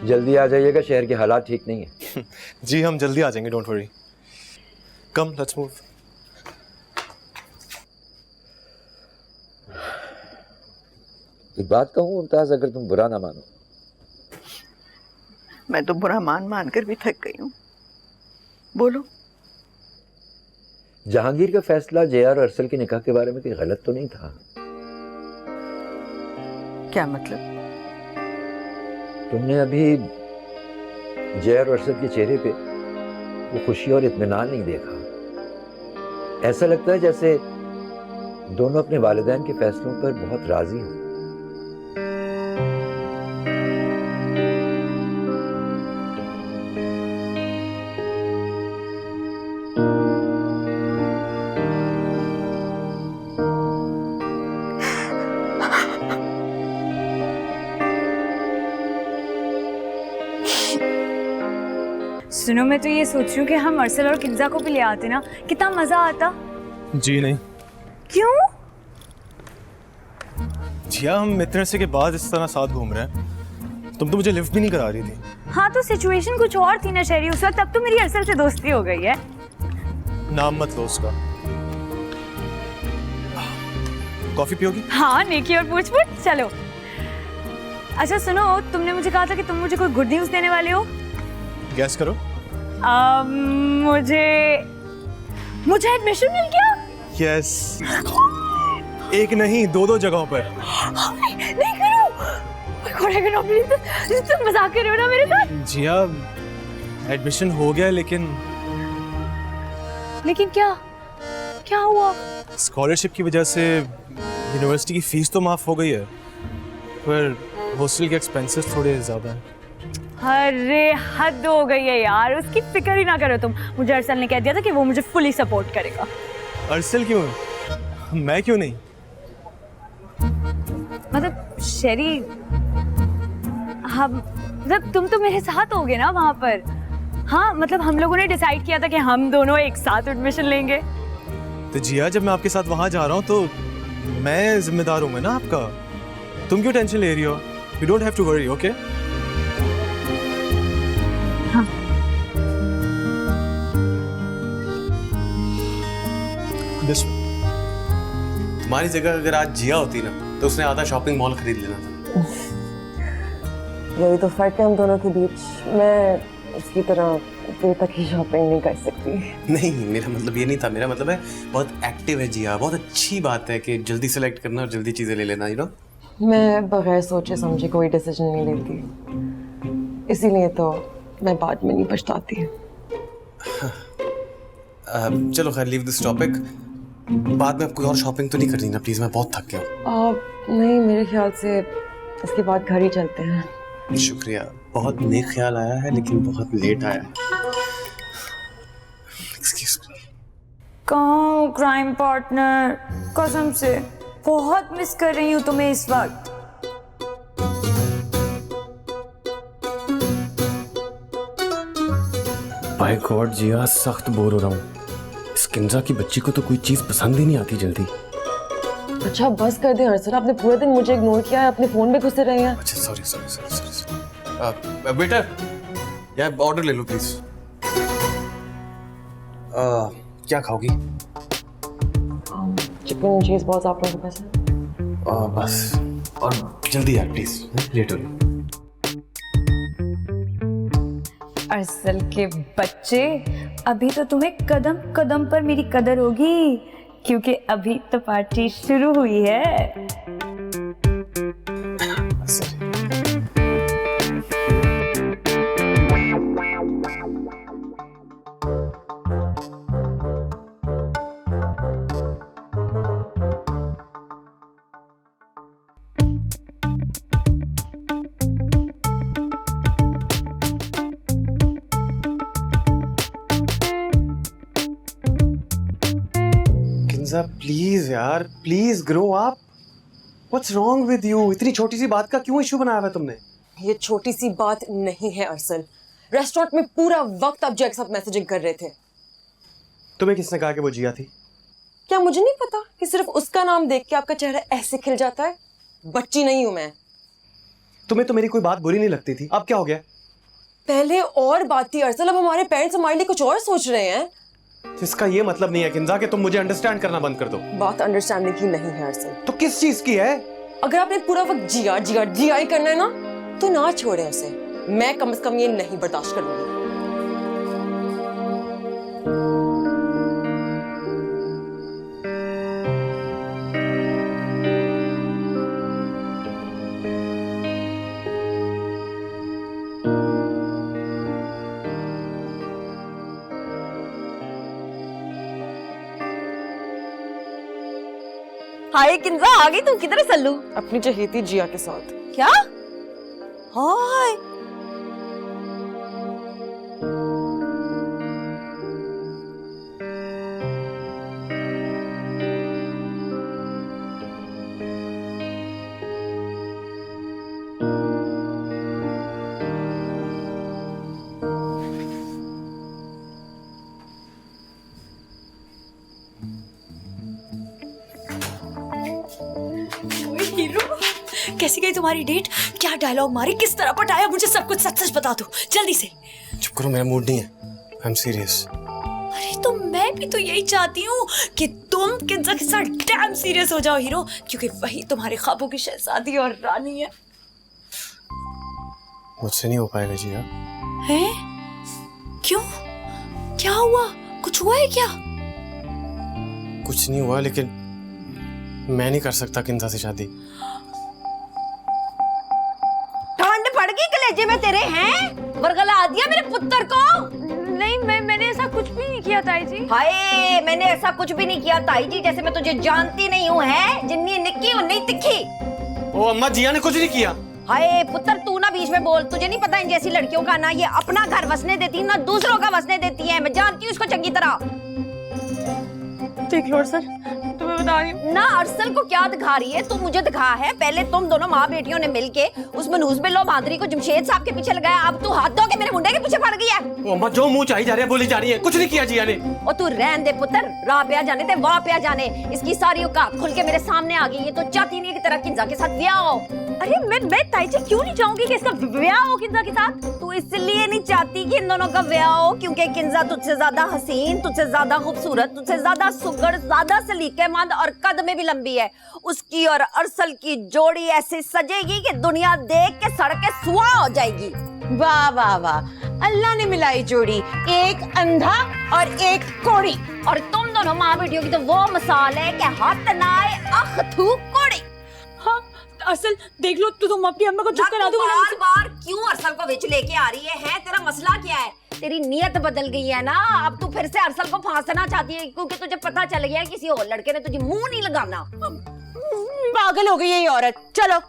Speaker 10: जल्दी आ जाइएगा, शहर के हालात ठीक नहीं है।
Speaker 12: जी हम जल्दी आ जाएंगे, don't worry. Come let's move.
Speaker 10: एक बात कहूँ मुमताज, अगर तुम बुरा ना मानो।
Speaker 6: मैं तो बुरा मान कर भी थक गई हूँ। बोलो।
Speaker 10: जहांगीर का फैसला जेआर और अरसल के निकाह के बारे में कोई गलत तो नहीं था?
Speaker 6: क्या मतलब?
Speaker 10: तुमने अभी जेआर और अरसल के चेहरे पे वो खुशी और इत्मीनान नहीं देखा। ऐसा लगता है जैसे दोनों अपने वालिदैन के फैसलों पर बहुत राजी हों।
Speaker 3: सुनो, मैं तो ये सोच रही हूँ कि हम अरसल और किंजा को भी ले आते ना, कितना मजा आता।
Speaker 12: जी नहीं।
Speaker 3: क्यों?
Speaker 12: जिया, हम इतने अरसे के बाद इस तरह साथ घूम रहे हैं। तुम तो मुझे लिफ्ट भी नहीं करा रही थी।
Speaker 3: हाँ तो सिचुएशन कुछ और थी ना शहरी उस वक्त, अब तो मेरी अरसल से दोस्ती हो गई है।
Speaker 12: नाम मत लो उसका। कॉफी पियोगी?
Speaker 3: हाँ, नेकी और पूछ पूछ, चलो। अच्छा सुनो, तुमने मुझे कहा था कि तुम मुझे कोई गुड न्यूज़ देने वाले हो।
Speaker 12: गैस करो।
Speaker 3: मुझे एडमिशन मिल गया।
Speaker 12: यस। एक नहीं, दो जगहों पर।
Speaker 3: नहीं करो, तुम मजाक कर रहे हो ना मेरे साथ?
Speaker 12: जिया, एडमिशन हो गया, लेकिन
Speaker 3: क्या हुआ?
Speaker 12: स्कॉलरशिप की वजह से यूनिवर्सिटी की फीस तो माफ हो गई है, पर हॉस्टल के एक्सपेंसेस थोड़े ज्यादा हैं।
Speaker 3: अरे हद हो गई है यार, उसकी फिक्र ही ना करो तुम। मुझे अरसल ने कह दिया था कि वो मुझे फुली सपोर्ट करेगा।
Speaker 12: अरसल क्यों? मैं क्यों नहीं?
Speaker 3: मतलब शेरी, हम मतलब तुम तो मेरे साथ होगे ना वहाँ पर। हाँ मतलब हम लोगों ने डिसाइड किया था कि हम दोनों एक साथ एडमिशन लेंगे।
Speaker 12: तो जिया, जब मैं आपके साथ वहाँ जा रहा हूँ तो मैं जिम्मेदार हूँ ना आपका। तुम क्यों टेंशन ले रही हो? You don't have to worry, okay?
Speaker 11: तुम्हारी जगह अगर आज जिया होती ना तो उसने आधा शॉपिंग मॉल खरीद लेना था।
Speaker 13: यही तो फर्क है हम दोनों के बीच। मैं उसकी तरह देर तक ही शॉपिंग नहीं कर सकती।
Speaker 11: नहीं, मेरा मतलब ये नहीं था। मेरा मतलब है बहुत एक्टिव है जिया। बहुत अच्छी बात है कि जल्दी सेलेक्ट करना और जल्दी चीजें ले लेना, यू नो।
Speaker 13: मैं बगैर सोचे समझे कोई डिसीजन नहीं लेती, इसीलिए तो मैं बाद में नहीं पछताती।
Speaker 11: चलो खैर, लीव दिस टॉपिक। बाद में अब कोई और शॉपिंग तो नहीं करनी ना प्लीज? मैं बहुत थक गया हूँ।
Speaker 13: नहीं, मेरे ख्याल से इसके बाद घर ही चलते हैं।
Speaker 11: शुक्रिया, बहुत नेक ख्याल आया है लेकिन बहुत लेट आया है। Excuse me.
Speaker 3: कहाँ हो क्राइम पार्टनर? कसम से बहुत मिस कर रही हूँ तुम्हें इस वक्त।
Speaker 8: बाय गॉड जिया, सख्त बोर हो रहा हूँ। इस किंजा की बच्ची को तो कोई चीज पसंद ही नहीं आती जल्दी।
Speaker 13: अच्छा बस कर दे हर्षल, आपने पूरे दिन मुझे इग्नोर किया है, अपने फोन में घुसे रहे हैं।
Speaker 11: अच्छा सॉरी। वेटर, यार ऑर्डर ले लो प्लीज। क्या खाओगी?
Speaker 13: चिकन चीज बॉल्स आप लोगों के पास है?
Speaker 11: बस, और जल्दी यार प्लीज, लेट हो रही।
Speaker 3: अरसल के बच्चे, अभी तो तुम्हें कदम कदम पर मेरी कदर होगी, क्योंकि अभी तो पार्टी शुरू हुई है।
Speaker 11: प्लीज यार, please grow up. What's wrong with you? इतनी छोटी सी बात का क्यों इशू बनाया हुआ तुमने?
Speaker 13: ये छोटी सी बात नहीं है अरसल। रेस्टोरेंट में पूरा वक्त आप जय के साथ मैसेजिंग कर रहे थे।
Speaker 11: तुम्हें किसने कहा कि वो जिया थी?
Speaker 13: क्या मुझे नहीं पता कि सिर्फ उसका नाम देख के आपका चेहरा ऐसे खिल जाता है? बच्ची नहीं हूं मैं।
Speaker 11: तुम्हें तो मेरी कोई बात बुरी नहीं लगती थी, अब क्या हो गया?
Speaker 13: पहले और बात थी अरसल, अब हमारे पेरेंट्स हमारे लिए कुछ और सोच रहे हैं।
Speaker 11: इसका ये मतलब नहीं है किंजा कि तुम मुझे अंडरस्टैंड करना बंद कर दो।
Speaker 13: बात अंडरस्टैंडिंग की नहीं है अरसल।
Speaker 11: तो किस चीज की है?
Speaker 13: अगर आपने पूरा वक्त जिया ही करना है ना, तो ना छोड़े उसे। मैं कम से कम ये नहीं बर्दाश्त करूंगी।
Speaker 3: हाय किंजा, आ गई तू? किधर है सल्लू?
Speaker 13: अपनी चहेती जिया के साथ।
Speaker 3: क्या? हाय कैसी गई तुम्हारी डेट? क्या डायलॉग मारी, किस तरह पटाया? मुझे सब कुछ सच सच बता दो जल्दी से।
Speaker 12: चुप करो, मेरा मूड नहीं है। I am serious.
Speaker 3: अरे तो मैं भी तो यही चाहती हूँ कि तुम किंजा के साथ डैम सीरियस हो जाओ हीरो, क्योंकि वही तुम्हारे ख्वाबों की शहजादी और रानी है।
Speaker 12: मुझसे नहीं हो पाएगा जिया।
Speaker 3: हैं? क्यों? क्या हुआ? कुछ हुआ है क्या?
Speaker 12: कुछ नहीं हुआ, लेकिन मैं नहीं कर सकता किंजा से शादी।
Speaker 2: ठंड पड़ गई कलेजे में तेरे, हैं? बरगला दिया मेरे पुत्र को।
Speaker 9: नहीं, मैंने ऐसा कुछ भी नहीं किया ताई जी।
Speaker 2: हाय, मैंने ऐसा कुछ भी नहीं किया ताई जी, जैसे मैं तुझे जानती नहीं हूँ, है? जिन्नी निक्की उन्नी तिखी।
Speaker 12: ओ अम्मा, जिया ने कुछ नहीं किया।
Speaker 2: हाय पुत्र, तू ना बीच में बोल। तुझे नहीं पता इन जैसी लड़कियों का ना ये अपना घर बसने देती ना दूसरों का बसने देती है। मैं जानती हूँ इसको चंगी तरह।
Speaker 9: देख लो सर, तुम्हें बता रही हूँ
Speaker 2: ना अरसल को क्या दिखा रही है, तू मुझे दिखा है। पहले तुम दोनों माँ बेटियों ने मिलके उस मनहूस बिल्लो मादरी को जमशेद साहब के पीछे लगाया, अब तू हाथ धो के मेरे मुंडे के पीछे पड़ गई है।
Speaker 12: ओ अम्मा, जो मुंह चाहिए जा रही है बोली जा रही है, कुछ नहीं किया जिया ने।
Speaker 2: और तू रहन दे पुत्र, राह पे आ जाने दे, वाह पे आ जाने। इसकी सारी औकात खुल के मेरे सामने आ गई है। तो चाहती नहीं है कि तेरा किंजा के साथ ब्याह हो।
Speaker 3: अरे मैं ताई जी क्यों नहीं चाहूंगी कि इसका ब्याह हो किंजा के साथ?
Speaker 2: तू इसलिए नहीं चाहती कि इन दोनों का ब्याह हो क्योंकि किंजा तुझसे ज्यादा हसीन, तुझसे ज्यादा खूबसूरत, तुझसे ज्यादा सुघड़, ज्यादा सलीकेमंद और कद में भी लंबी है। उसकी और अरसल की जोड़ी ऐसे सजेगी कि दुनिया देख के सड़ के सुआ हो जाएगी।
Speaker 7: वाह वाह वाह, अल्लाह ने मिलाई जोड़ी, एक अंधा और एक कोड़ी।
Speaker 2: और तुम दोनों माँ बेटियों की तो वो मिसाल है कि हाथ ना आए अख थू कोड़ी।
Speaker 3: हाँ असल देख लो, तो तुम अपनी अम्मा को चुप करा दो।
Speaker 2: बार बार क्यों अरसल को विच लेके आ रही है? तेरा मसला क्या है? तेरी नीयत बदल गई है ना, अब तू फिर से अरसल को फांसना चाहती है क्योंकि तुझे पता चल गया है किसी और लड़के ने तुझे मुंह नहीं लगाना।
Speaker 7: पागल हो गई ये औरत। चलो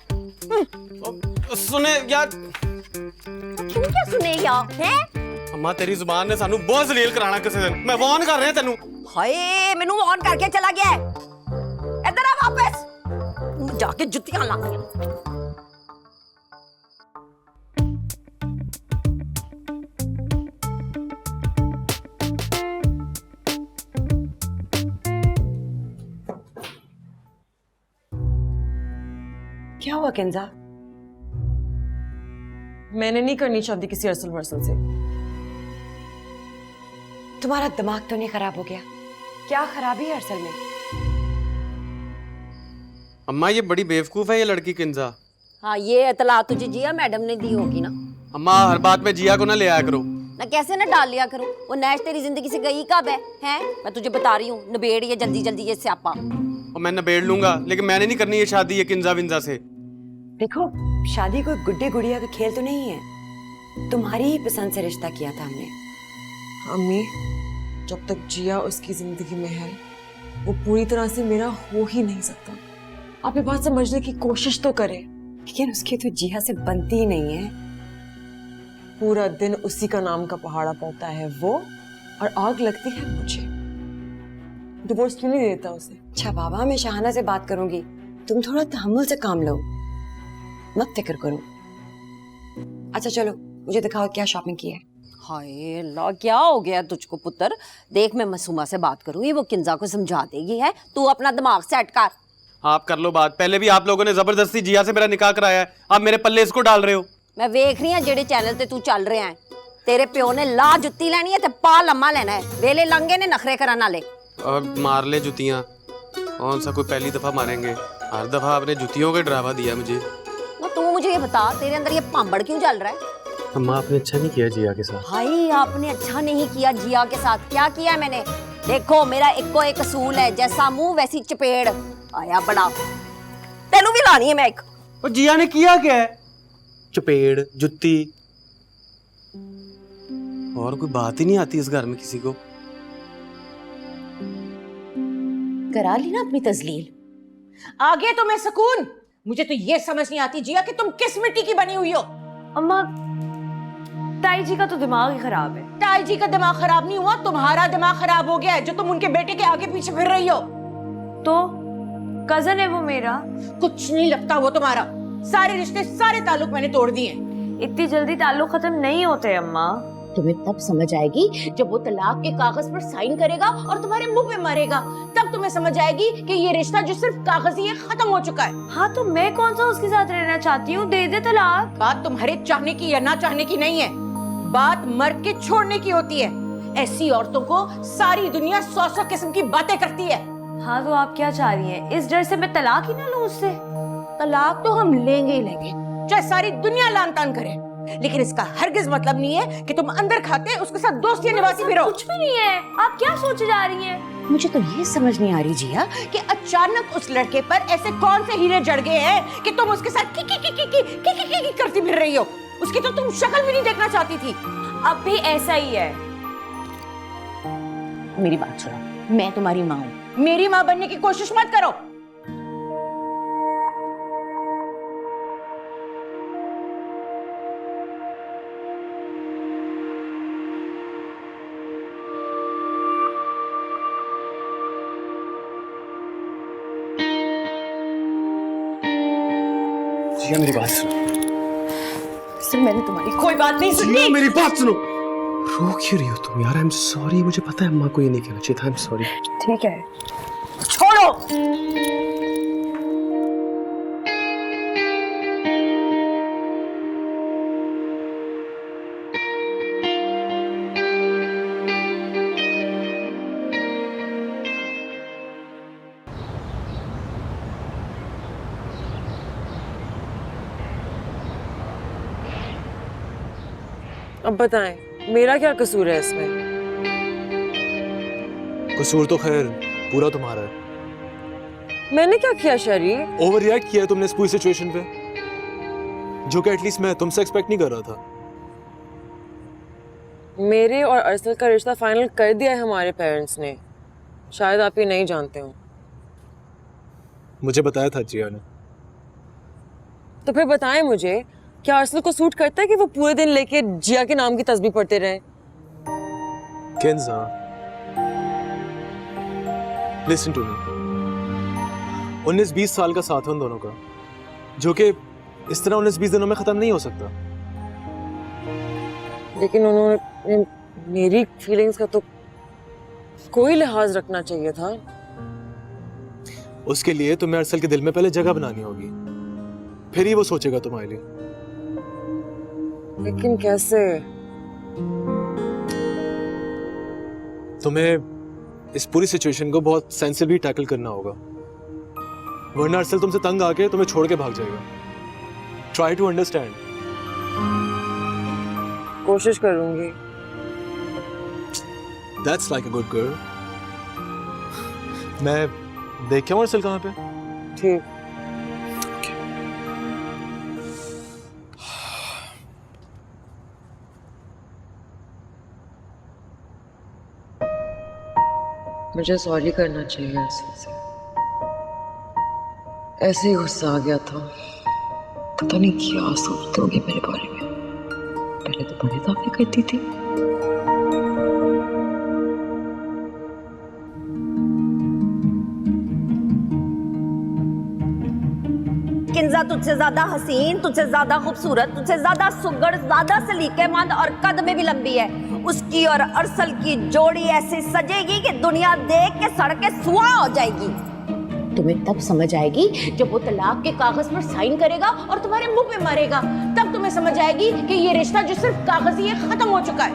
Speaker 12: सुने यार।
Speaker 2: तू क्या सुने यार, हैं?
Speaker 12: अम्मा, तेरी जुबान ने सानू बहुत जलील कराना किसी दिन। मैं वार्न कर रहा हूं तेनू।
Speaker 2: हाय, मैनू वार्न करके चला गया है। इधर आ वापस, जाके जुत्तियां लाऊंगी।
Speaker 13: क्या हुआ किंजा? मैंने नहीं करनी चाहती किसी अरसल वर्सल से।
Speaker 7: तुम्हारा दिमाग तो नहीं खराब हो गया? क्या खराबी है अरसल में?
Speaker 12: अम्मा, ये बड़ी बेवकूफ है ये लड़की किंजा।
Speaker 2: हाँ, ये इतला तुझे जिया मैडम ने दी होगी ना।
Speaker 12: अम्मा, हर बात में जिया को ना ले आया करो।
Speaker 2: ना कैसे ना डाल लिया करो। वो नैश तेरी जिंदगी से गई कब है? हैं? मैं तुझे बता रही हूँ, निबेड़ ये जल्दी जल्दी ये स्यापा।
Speaker 12: और मैं निबेड़ लूंगा, लेकिन मैंने नहीं करनी ये शादी ये किंजा विंजा से।
Speaker 7: देखो, शादी कोई गुड्डे गुड़िया का खेल तो नहीं है। तुम्हारी ही पसंद से रिश्ता किया था हमने।
Speaker 13: अम्मी, जब तक जिया उसकी जिंदगी में है वो पूरी तरह से मेरा हो ही नहीं सकता। आप ये बात समझने की कोशिश तो करें।
Speaker 7: लेकिन उसकी तो जिया से बनती ही नहीं है।
Speaker 13: पूरा दिन उसी का नाम का पहाड़ा पड़ता है वो, और आग लगती है मुझे। डिवोर्स क्यों नहीं देता उसे?
Speaker 7: अच्छा बाबा, मैं शाहाना से बात करूंगी, तुम थोड़ा तहम्मुल से काम लो, मत फिक्र करो। अच्छा चलो, मुझे दिखाओ क्या शॉपिंग की है।
Speaker 2: हाय अल्लाह, क्या हो गया तुझको पुत्र? देख, मैं मासूमा से बात करूंगी, वो किंजा को समझा देगी। है, तू अपना दिमाग सेट कर।
Speaker 12: आप कर लो बात। पहले भी आप लोगों ने जबरदस्ती जिया से मेरा निकाह कराया है, आप मेरे पल्ले इसको डाल रहे हो।
Speaker 2: मैं वेख रही हूं जेड़े चैनल ते तू चल रहा है। तेरे प्यो ने ला जुत्ती लेनी है ते पा लम्मा लेना है। वेले लंगे ने नखरे करन वाले।
Speaker 12: और मार ले जुतियां, कौन सा कोई पहली दफा मारेंगे, हर दफा आपने जुतियों का ड्रामा दिया मुझे।
Speaker 2: ना तू मुझे ये बता, तेरे अंदर ये पांबड़ क्यों चल रहा है?
Speaker 12: अम्मा, आपने अच्छा नहीं किया जिया के साथ।
Speaker 2: भाई, आपने अच्छा नहीं किया जिया के साथ। क्या किया है मैंने? देखो, मेरा इक्को एक असूल है, जैसा मुंह वैसी चपेड़। आया बड़ा, तेनू भी लानी है मैं एक।
Speaker 12: और जिया ने किया क्या है? चपेड़, जुत्ती, और कोई बात ही नहीं आती इस घर में किसी को।
Speaker 7: करा ली ना अपनी तजलील। आगे तो मैं सुकून। मुझे तो ये समझ नहीं आती जिया कि तुम किस मिट्टी की बनी हुई हो।
Speaker 3: अम्मा, ताई जी का तो दिमाग ही खराब है।
Speaker 7: ताई जी का दिमाग खराब नहीं हुआ, तुम्हारा दिमाग खराब हो गया है जो तुम उनके बेटे के आगे पीछे फिर रही हो।
Speaker 3: तो कजन है वो मेरा।
Speaker 7: कुछ नहीं लगता वो तुम्हारा। सारे रिश्ते, सारे ताल्लुक मैंने तोड़ दिए।
Speaker 3: इतनी जल्दी ताल्लुक खत्म नहीं होते अम्मा।
Speaker 7: तुम्हें तब समझ आएगी जब वो तलाक के कागज पर साइन करेगा और तुम्हारे मुंह पे मारेगा। तब तुम्हें समझ आएगी कि ये रिश्ता जो सिर्फ कागजी है खत्म हो चुका है।
Speaker 3: हाँ तो मैं कौन सा उसके साथ रहना चाहती हूँ, दे दे तलाक।
Speaker 7: बात तुम्हारे चाहने की या ना चाहने की नहीं है, बात मर के छोड़ने की होती है। ऐसी औरतों को सारी दुनिया 100 किस्म की बातें करती है।
Speaker 3: हाँ तो आप क्या चाह रही हैं, इस डर से मैं तलाक ही ना लूं उससे?
Speaker 7: तलाक तो हम लेंगे ही लेंगे, चाहे सारी दुनिया लान तान करे, लेकिन इसका हरगिज मतलब नहीं है कि तुम अंदर खाते उसके साथ दोस्तियां निभाती फिरो।
Speaker 3: कुछ भी नहीं है, आप क्या सोचे जा रही हैं?
Speaker 7: मुझे तो ये समझ नहीं आ रही जिया कि अचानक उस लड़के पर ऐसे कौन से हीरे जड़ गए हैं कि तुम उसके साथ की करती फिर रही हो। उसकी तो तुम शक्ल भी नहीं देखना चाहती थी।
Speaker 3: अब भी ऐसा ही है।
Speaker 7: मेरी बात सुनो, मैं तुम्हारी माँ हूँ, मेरी माँ बनने की कोशिश मत करो।
Speaker 12: जिया मेरी बात सुनो।
Speaker 3: सर मैंने तुम्हारी कोई बात नहीं सुनी।
Speaker 12: जिया मेरी बात सुनो। रो क्यों रही हो तुम यार? आई एम सॉरी, मुझे पता है अम्मा को ये नहीं कहना चाहिए था। I am sorry.
Speaker 3: ठीक है, छोड़ो।
Speaker 13: अब बताएं, मेरा क्या कसूर है इसमें?
Speaker 12: कसूर तो खैर पूरा तुम्हारा है।
Speaker 13: मैंने क्या किया शरी?
Speaker 12: ओवर रिएक्ट किया है तुमने इस पूरी सिचुएशन पे, जो कि एटलीस्ट मैं तुमसे एक्सपेक्ट नहीं कर रहा था।
Speaker 13: मेरे और अरसल का रिश्ता फाइनल कर दिया है हमारे पेरेंट्स ने, शायद आप ये नहीं जानते हो।
Speaker 12: मुझे बताया था जिया ने।
Speaker 13: तो फिर बताएं मुझे, क्या अरसल को सूट करता है कि वो पूरे दिन लेके जिया के नाम की तस्बीह पढ़ते रहे?
Speaker 12: केंजा, लिसन टू मी। 19-20 साल का साथ है उन दोनों का, जो कि इस तरह 19-20 दिनों में खत्म नहीं हो सकता।
Speaker 13: लेकिन उन्होंने मेरी फीलिंग्स का तो कोई लिहाज रखना चाहिए था।
Speaker 12: उसके लिए तुम्हें अरसल के दिल में पहले जगह बनानी होगी, फिर ही वो सोचेगा तुम्हारे लिए।
Speaker 13: लेकिन कैसे?
Speaker 12: तुम्हें इस पूरी सिचुएशन को बहुत सेंसिबली टैकल करना होगा, वरना अरसल तुमसे तंग आके तुम्हें छोड़ के भाग जाएगा। Try to understand.
Speaker 13: कोशिश करूंगी।
Speaker 12: That's like a good girl. मैं देख के आऊं अरसल कहाँ पे?
Speaker 13: ठीक। मुझे सॉरी करना चाहिए अरसल से, ऐसे ही गुस्सा आ गया था। पता नहीं क्या सोचते होंगे मेरे बारे में, पहले तो बड़ी तारीफ करती थी।
Speaker 2: किंजा तुझसे ज्यादा हसीन, तुझसे ज्यादा खूबसूरत, तुझसे ज्यादा सुघड़, ज्यादा सलीकेमंद और कद में भी लंबी है। उसकी और अरसल की जोड़ी ऐसे सजेगी कि दुनिया देख के सड़के सुहा हो जाएगी।
Speaker 7: तुम्हें तब समझ आएगी जब वो तलाक के कागज पर साइन करेगा और तुम्हारे मुंह पे मारेगा। तब तुम्हें समझ आएगी कि ये रिश्ता जो सिर्फ कागजी है खत्म हो चुका है।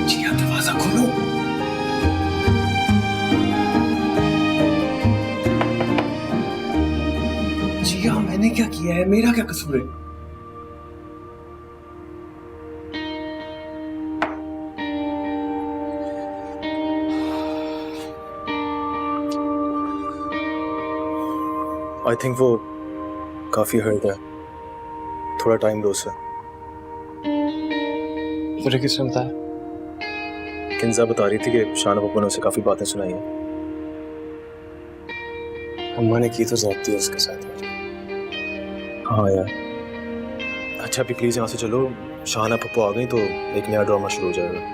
Speaker 12: जिया, दरवाजा खोलो। जिया, मैंने क्या किया है? मेरा क्या कसूर है? आई थिंक वो काफी हर्ट है, थोड़ा टाइम दो उसे। तुझे किसने बताया? किंजा बता रही थी कि शाना पप्पू ने उसे काफी बातें सुनाई हैं। अम्मा ने की तो ज्यादती है उसके साथ यार। हाँ यार। अच्छा अभी प्लीज यहाँ से चलो, शाना पप्पू आ गई तो एक नया ड्रामा शुरू हो जाएगा।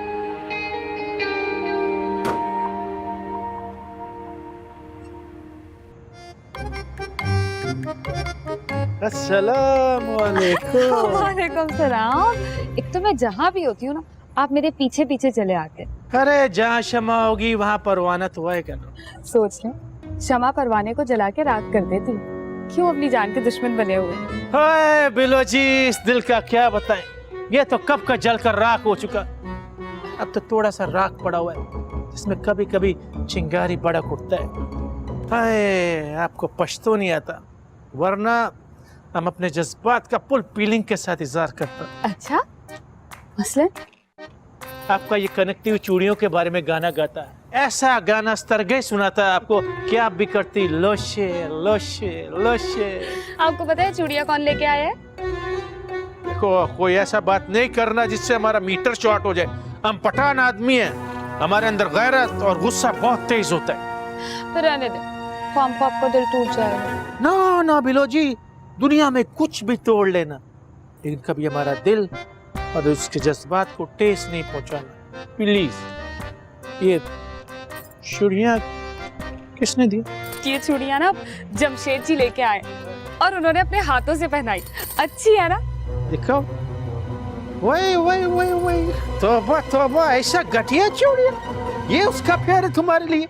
Speaker 4: अस्सलाम वालेकुम।
Speaker 9: वालेकुम सलाम। एक तो मैं जहाँ भी होती हूँ ना, आप मेरे पीछे पीछे चले आते हैं।
Speaker 4: अरे जहाँ क्षमा होगी वहाँ परवाना तो है क्या।
Speaker 9: सोच ले, क्षमा परवाने को जला के राख कर देती, क्यों अपनी जान के दुश्मन बने हुए।
Speaker 4: हाय बिलो जी, इस दिल का क्या बताएं, ये तो कब का जल कर राख हो चुका, अब तो थोड़ा सा राख पड़ा हुआ है जिसमें कभी कभी चिंगारी भड़क उठता है। हाय आपको पछतो नहीं आता, वरना हम अपने जज्बात का पुल फीलिंग के साथ इजहार करता।
Speaker 9: अच्छा मसलन?
Speaker 4: आपका ये कनेक्टिव चूड़ियों के बारे में गाना गाता है, ऐसा गाना स्तरगय सुनाता है आपको कि आप भी करती लोशे लोशे लोशे।
Speaker 9: आपको पता है चूड़िया कौन लेके आया है?
Speaker 4: देखो कोई ऐसा बात नहीं करना जिससे हमारा मीटर शॉर्ट हो जाए। हम पठान आदमी हैं, हमारे अंदर गैरत और गुस्सा बहुत तेज होता है।
Speaker 9: तो रहने दे, फॉर्म को आपका दिल टूट जाएगा।
Speaker 4: ना ना बिलो जी, दुनिया में कुछ भी तोड़ लेना, लेकिन कभी हमारा दिल और उसके जज्बात को ठेस नहीं पहुंचाना प्लीज। ये चूड़ियां किसने दी?
Speaker 9: ये चूड़िया ना जमशेद जी लेके आए और उन्होंने अपने हाथों से पहनाई। अच्छी है ना?
Speaker 4: देखो वही वही वही वही, तौबा तौबा, ऐसा घटिया चूड़ियां, ये उसका प्यार है तुम्हारे लिए।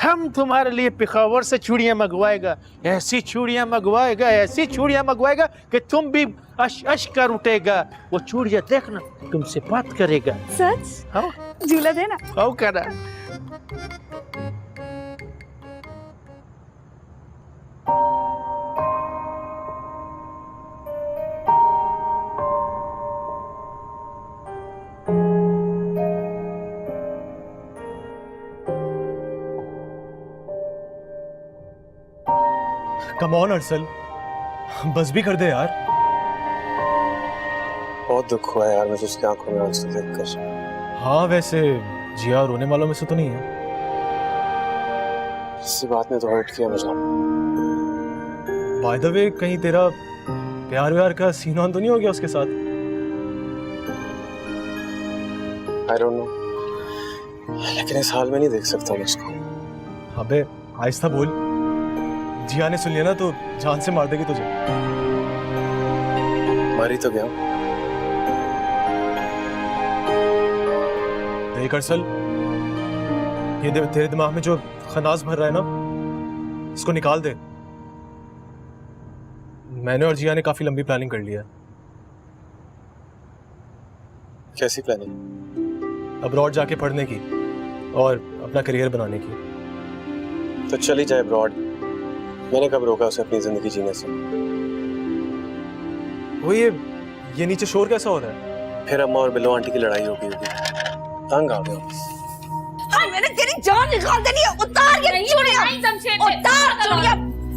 Speaker 4: हम तुम्हारे लिए पिखावर से चूड़ियां मंगवाएगा, ऐसी चूड़ियां मंगवाएगा, ऐसी चूड़ियां मंगवाएगा कि तुम भी अश अश कर उठेगा। वो चूड़ियां देखना तुमसे बात करेगा।
Speaker 9: सच?
Speaker 4: हाँ
Speaker 9: झूला देना।
Speaker 4: आओ करा।
Speaker 12: कम ऑन अरसल, बस भी कर दे यार।
Speaker 14: बहुत दुख हुआ है यार मुझे उसकी आंखों में आंसू देखकर।
Speaker 12: हाँ वैसे जिया रोने वालों में से तो नहीं है।
Speaker 14: इसी बात ने तो हर्ट किया मुझे।
Speaker 12: बाय द वे, कहीं तेरा प्यार व्यार का सीन ऑन तो नहीं हो गया उसके साथ?
Speaker 14: आई डोंट नो, लेकिन इस हाल में नहीं देख सकता मैं उसको।
Speaker 12: अबे आहिस्ता बोल, जिया ने सुन लिया ना तो जान से मार देगी तुझे।
Speaker 14: मारी तो गया।
Speaker 12: देख अरसल, ये तेरे दिमाग में जो खनाज भर रहा है ना, इसको निकाल दे। मैंने और जिया ने काफी लंबी प्लानिंग कर लिया है।
Speaker 14: कैसी प्लानिंग?
Speaker 12: अब्रॉड जाके पढ़ने की और अपना करियर बनाने की।
Speaker 14: तो चली जाए अब्रॉड, मैंने कब रोका उसे अपनी जिंदगी जीने से।
Speaker 12: वो ये नीचे शोर कैसा हो रहा है?
Speaker 14: फिर अम्मा और बिल्लो आंटी की लड़ाई होगी। तंग आ गया।
Speaker 2: हाँ, मैंने तेरी जान निकाल देनी है। उतार ये चूड़ियां, उतार चूड़ियां,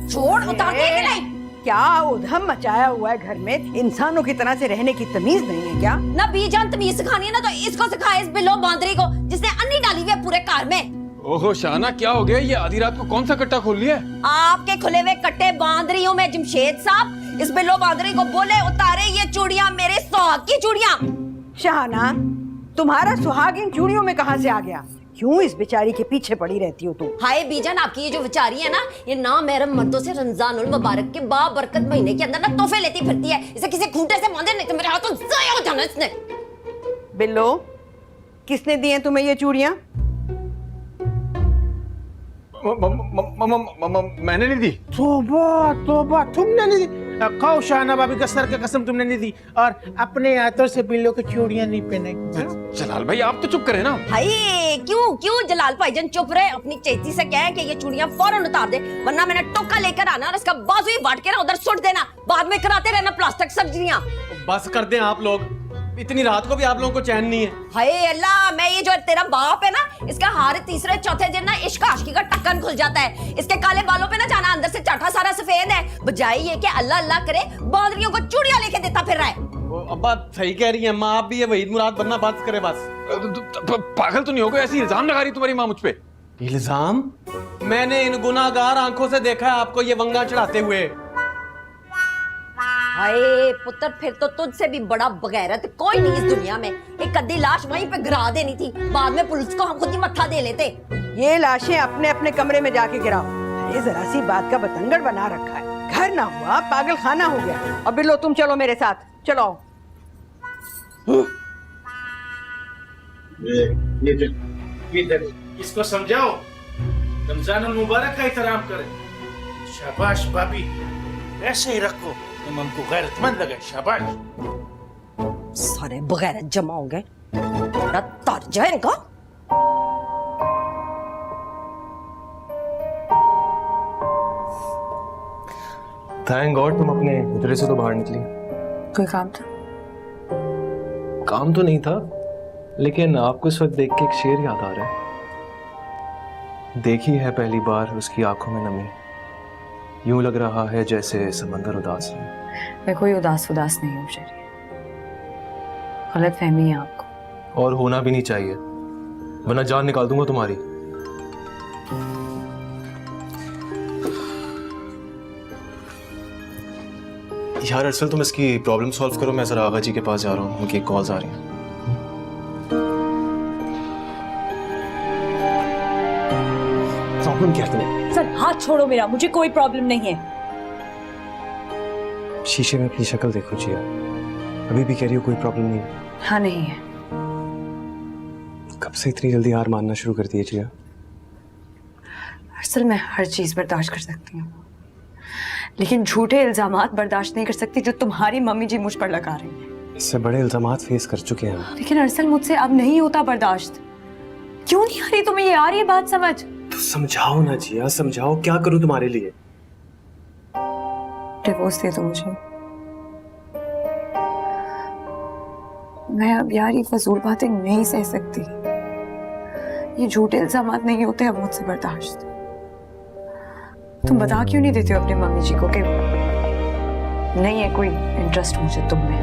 Speaker 2: छोड़, उतार दे कि नहीं?
Speaker 6: क्या उधम मचाया हुआ है घर में, इंसानों की तरह से रहने की तमीज नहीं है क्या?
Speaker 2: ना बीजान तमीज सिखानी है ना तो इसको सिखाए, इस बिल्लो बांदरी को जिसने अन्नी डाली हुई है पूरे कार में।
Speaker 1: ओहो शाना, क्या हो गया? ये आधी रात को कौन सा कट्टा खोल लिया?
Speaker 2: आपके खुले हुए कट्टे बांध रही हूँ मैं जमशेद साहब। इस बिल्लो बांदरी को बोले उतारे ये चूड़ियां, मेरे सुहाग की चूड़ियां।
Speaker 6: शाहाना, तुम्हारा सुहाग इन चूड़ियों में कहाँ से आ गया? क्यों इस बेचारी के पीछे पड़ी रहती हो तुम?
Speaker 2: हाय बीजान, आपकी ये जो बेचारी है ना, ये नामहरम मर्दों से रमजानुल मुबारक के बाबरकत महीने के अंदर ना तोहफे लेती फिरती है। इसे किसी खूंटे से बांधे, नहीं तो मेरे हाथों ज़ाया हो जाना इसने।
Speaker 6: बिल्लो, किसने दिए तुम्हें ये चूड़ियां?
Speaker 1: मैंने नहीं दी।
Speaker 4: तौबा तौबा, तुमने नहीं दी? खाओ शाहना भाभी का सर की कसम, तुमने नहीं दी और अपने हाथों से बिल्लो की चूड़ियां नहीं पहनाई।
Speaker 1: जलाल भाई आप तो चुप करें ना।
Speaker 2: हाय क्यों जलाल भाईजान चुप रहे? अपनी चेती से कहें कि ये चूड़ियां फौरन उतार दे, वरना मैंने टोका लेकर आना और इसका बाजू ही बांट के ना उधर सुट देना। बाद में कराते रहना प्लास्टिक सर्जरियां।
Speaker 12: बस कर दें आप लोग, इतनी रात को भी आप लोगों को चैन नहीं है।
Speaker 2: हाय अल्लाह, मैं ये जो तेरा बाप है ना, इसका हर तीसरे चौथे दिन ना इश्क आशिकी का टक्कन खुल जाता है। इसके काले बालों पे ना जाना, अंदर से चाटा सारा सफेद है। बजाय ये कि अल्लाह अल्लाह करे, बांदरियों को चूड़ियां लेके देता फिर रहा है।
Speaker 12: अब्बा सही कह रही है माँ, आप भी ये वहीद मुराद बनना बंद करे बस।
Speaker 1: पागल तो नहीं हो गए? ऐसी इल्जाम लगा रही तुम्हारी माँ मुझ पे।
Speaker 12: इल्जाम? मैंने इन गुनाहगार आंखों से देखा है आपको ये वंगा चढ़ाते हुए।
Speaker 2: हाय पुत्र, फिर तो तुझसे भी बड़ा बगैरत कोई नहीं इस दुनिया में। एक कद्दी लाश वहीं पे गिरा देनी थी, बाद में पुलिस को हम खुद ही मत्था दे लेते।
Speaker 6: ये लाशें अपने अपने कमरे में जाके गिराओ। ये जरा सी बात का बतंगड़ बना रखा है। घर ना हुआ, पागल खाना हो गया। अब बिल्लो तुम चलो मेरे साथ, चलो।
Speaker 4: इसको समझाओ, रमजान मुबारक का एहतराम करें। शाबाश भाभी, ऐसे ही रखो, तुम हमको गैरतमंद लगे। शाबाश।
Speaker 2: सारे बगैर जमा हो गए, बड़ा तर्ज है इनका।
Speaker 14: थैंक गॉड तुम अपने उतरे से तो बाहर निकली।
Speaker 3: कोई काम था?
Speaker 14: काम तो नहीं था, लेकिन आपको इस वक्त देख के एक शेर याद आ रहा है। देखी है पहली बार उसकी आंखों में नमी, यूं लग रहा है जैसे समंदर उदास है।
Speaker 3: मैं कोई उदास नहीं हूँ शेरी, गलत फहमी है आपको।
Speaker 14: और होना भी नहीं चाहिए, वरना जान निकाल दूंगा तुम्हारी। यार अरसल तुम इसकी प्रॉब्लम सॉल्व करो, मैं जरा आगा जी के पास जा रहा हूँ, उनकी कॉल्स आ रही हैं। प्रॉब्लम क्या है?
Speaker 3: सर हाथ छोड़ो मेरा, मुझे कोई प्रॉब्लम नहीं है।
Speaker 14: शीशे में अपनी शक्ल देखो जिया, अभी भी कह रही हो कोई प्रॉब्लम नहीं है?
Speaker 3: हाँ नहीं है।
Speaker 14: कब से इतनी जल्दी हार मानना शुरू कर दी है जिया?
Speaker 3: असल मैं हर चीज बर्दाश्त कर सकती हूँ, लेकिन झूठे इल्जामात बर्दाश्त नहीं कर सकती जो तुम्हारी मम्मी जी मुझ पर लगा रही हैं।
Speaker 14: इससे बड़े इल्जामात फेस कर चुके हैं।
Speaker 3: लेकिन अरसल मुझसे अब नहीं होता बर्दाश्त। क्यों नहीं आ रही तुम्हें? ये आ रही है बात समझ?
Speaker 14: तो समझाओ ना जिया, समझाओ, क्या करूं तुम्हारे लिए?
Speaker 3: डिवोर्स दे दो मुझे। मैं अब यार ये फजूल बातें नहीं सह सकती। ये झूठे इल्जामात नहीं होते अब मुझसे बर्दाश्त। तुम बता क्यों नहीं देते हो अपनी मम्मी जी को कि नहीं है कोई इंटरेस्ट मुझे तुम में?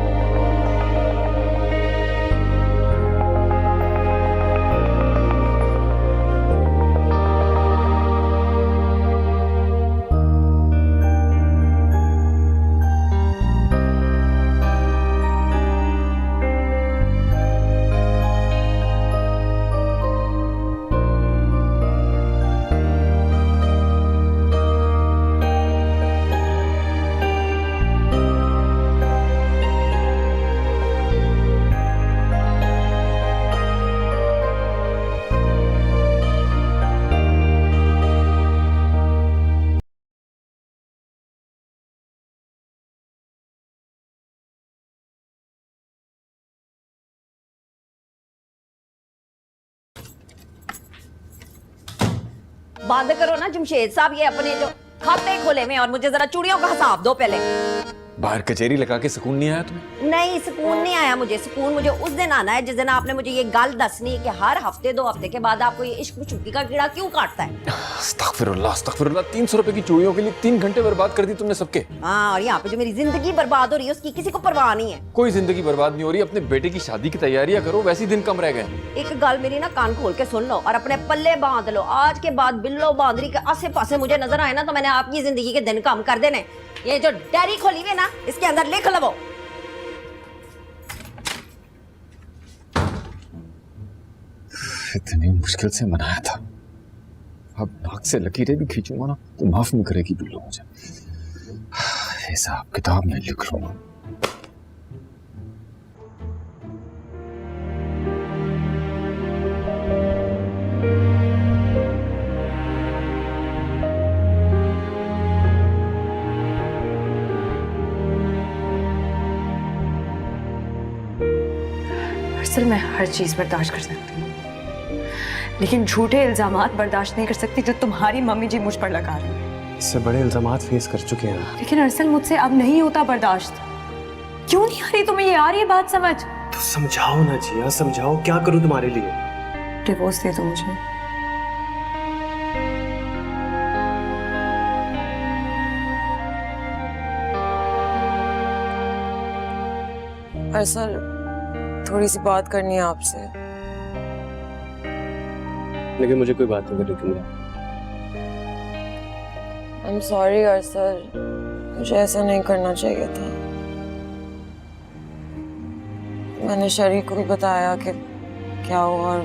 Speaker 2: बंद करो ना जमशेद साहब ये अपने जो खाते खोले में, और मुझे जरा चूड़ियों का हिसाब दो पहले।
Speaker 1: बाहर कचेरी लगा के सुकून नहीं आया तुम्हें?
Speaker 2: नहीं सुकून नहीं आया मुझे। सुकून मुझे उस दिन आना है जिस दिन आपने मुझे ये गल दसनी है कि हर हफ्ते 2 हफ्ते के बाद आपको ये इश्क चुटकी का कीड़ा क्यों काटता है।
Speaker 1: अस्तगफिरुल्लाह, अस्तगफिरुल्लाह। 300 रुपए की चूड़ियों के लिए 3 घंटे बर्बाद कर दी तुमने सबके।
Speaker 2: हाँ, और यहाँ पे जो मेरी जिंदगी बर्बाद हो रही है उसकी किसी को परवाह नहीं है।
Speaker 1: कोई जिंदगी बर्बाद नहीं हो रही, अपने बेटे की शादी की तैयारियां करो, वैसे ही दिन कम रह गए।
Speaker 2: एक गल मेरी ना कान खोल के सुन लो और अपने पल्ले बांध लो। आज के बाद बिल्लो बांदरी के आसे पासे मुझे नजर आए ना तो मैंने आपकी जिंदगी के दिन कम कर देने। ये जो डायरी खोली हुई ना इसके अंदर लिख लो।
Speaker 1: इतनी मुश्किल से मनाया था, अब नाक से लकीरें भी खींचूंगा ना तो माफ नहीं करेगी बिल्लो मुझे। हिसाब किताब में लिख लूंगा।
Speaker 3: असल मैं हर चीज बर्दाश्त कर सकती हूँ, लेकिन झूठे इल्जामात बर्दाश्त नहीं कर सकती जो तुम्हारी मम्मी जी मुझ पर लगा रही है।
Speaker 14: इससे बड़े इल्जामात फेस कर चुके हैं।
Speaker 3: लेकिन अरसल मुझसे अब नहीं होता बर्दाश्त। क्यों नहीं आ रही तुम्हें? ये आ रही है बात समझ?
Speaker 14: तो समझाओ ना जिया, समझाओ, क्या करूं तुम्हारे लिए?
Speaker 3: डिवोर्स दे दो मुझे।
Speaker 13: अरसल थोड़ी सी बात करनी है आपसे।
Speaker 14: लेकिन मुझे कोई बात नहीं करनी तुमने।
Speaker 13: आई एम सॉरी अरसल, मुझे ऐसा नहीं करना चाहिए था। मैंने शरीक को भी बताया कि क्या हुआ और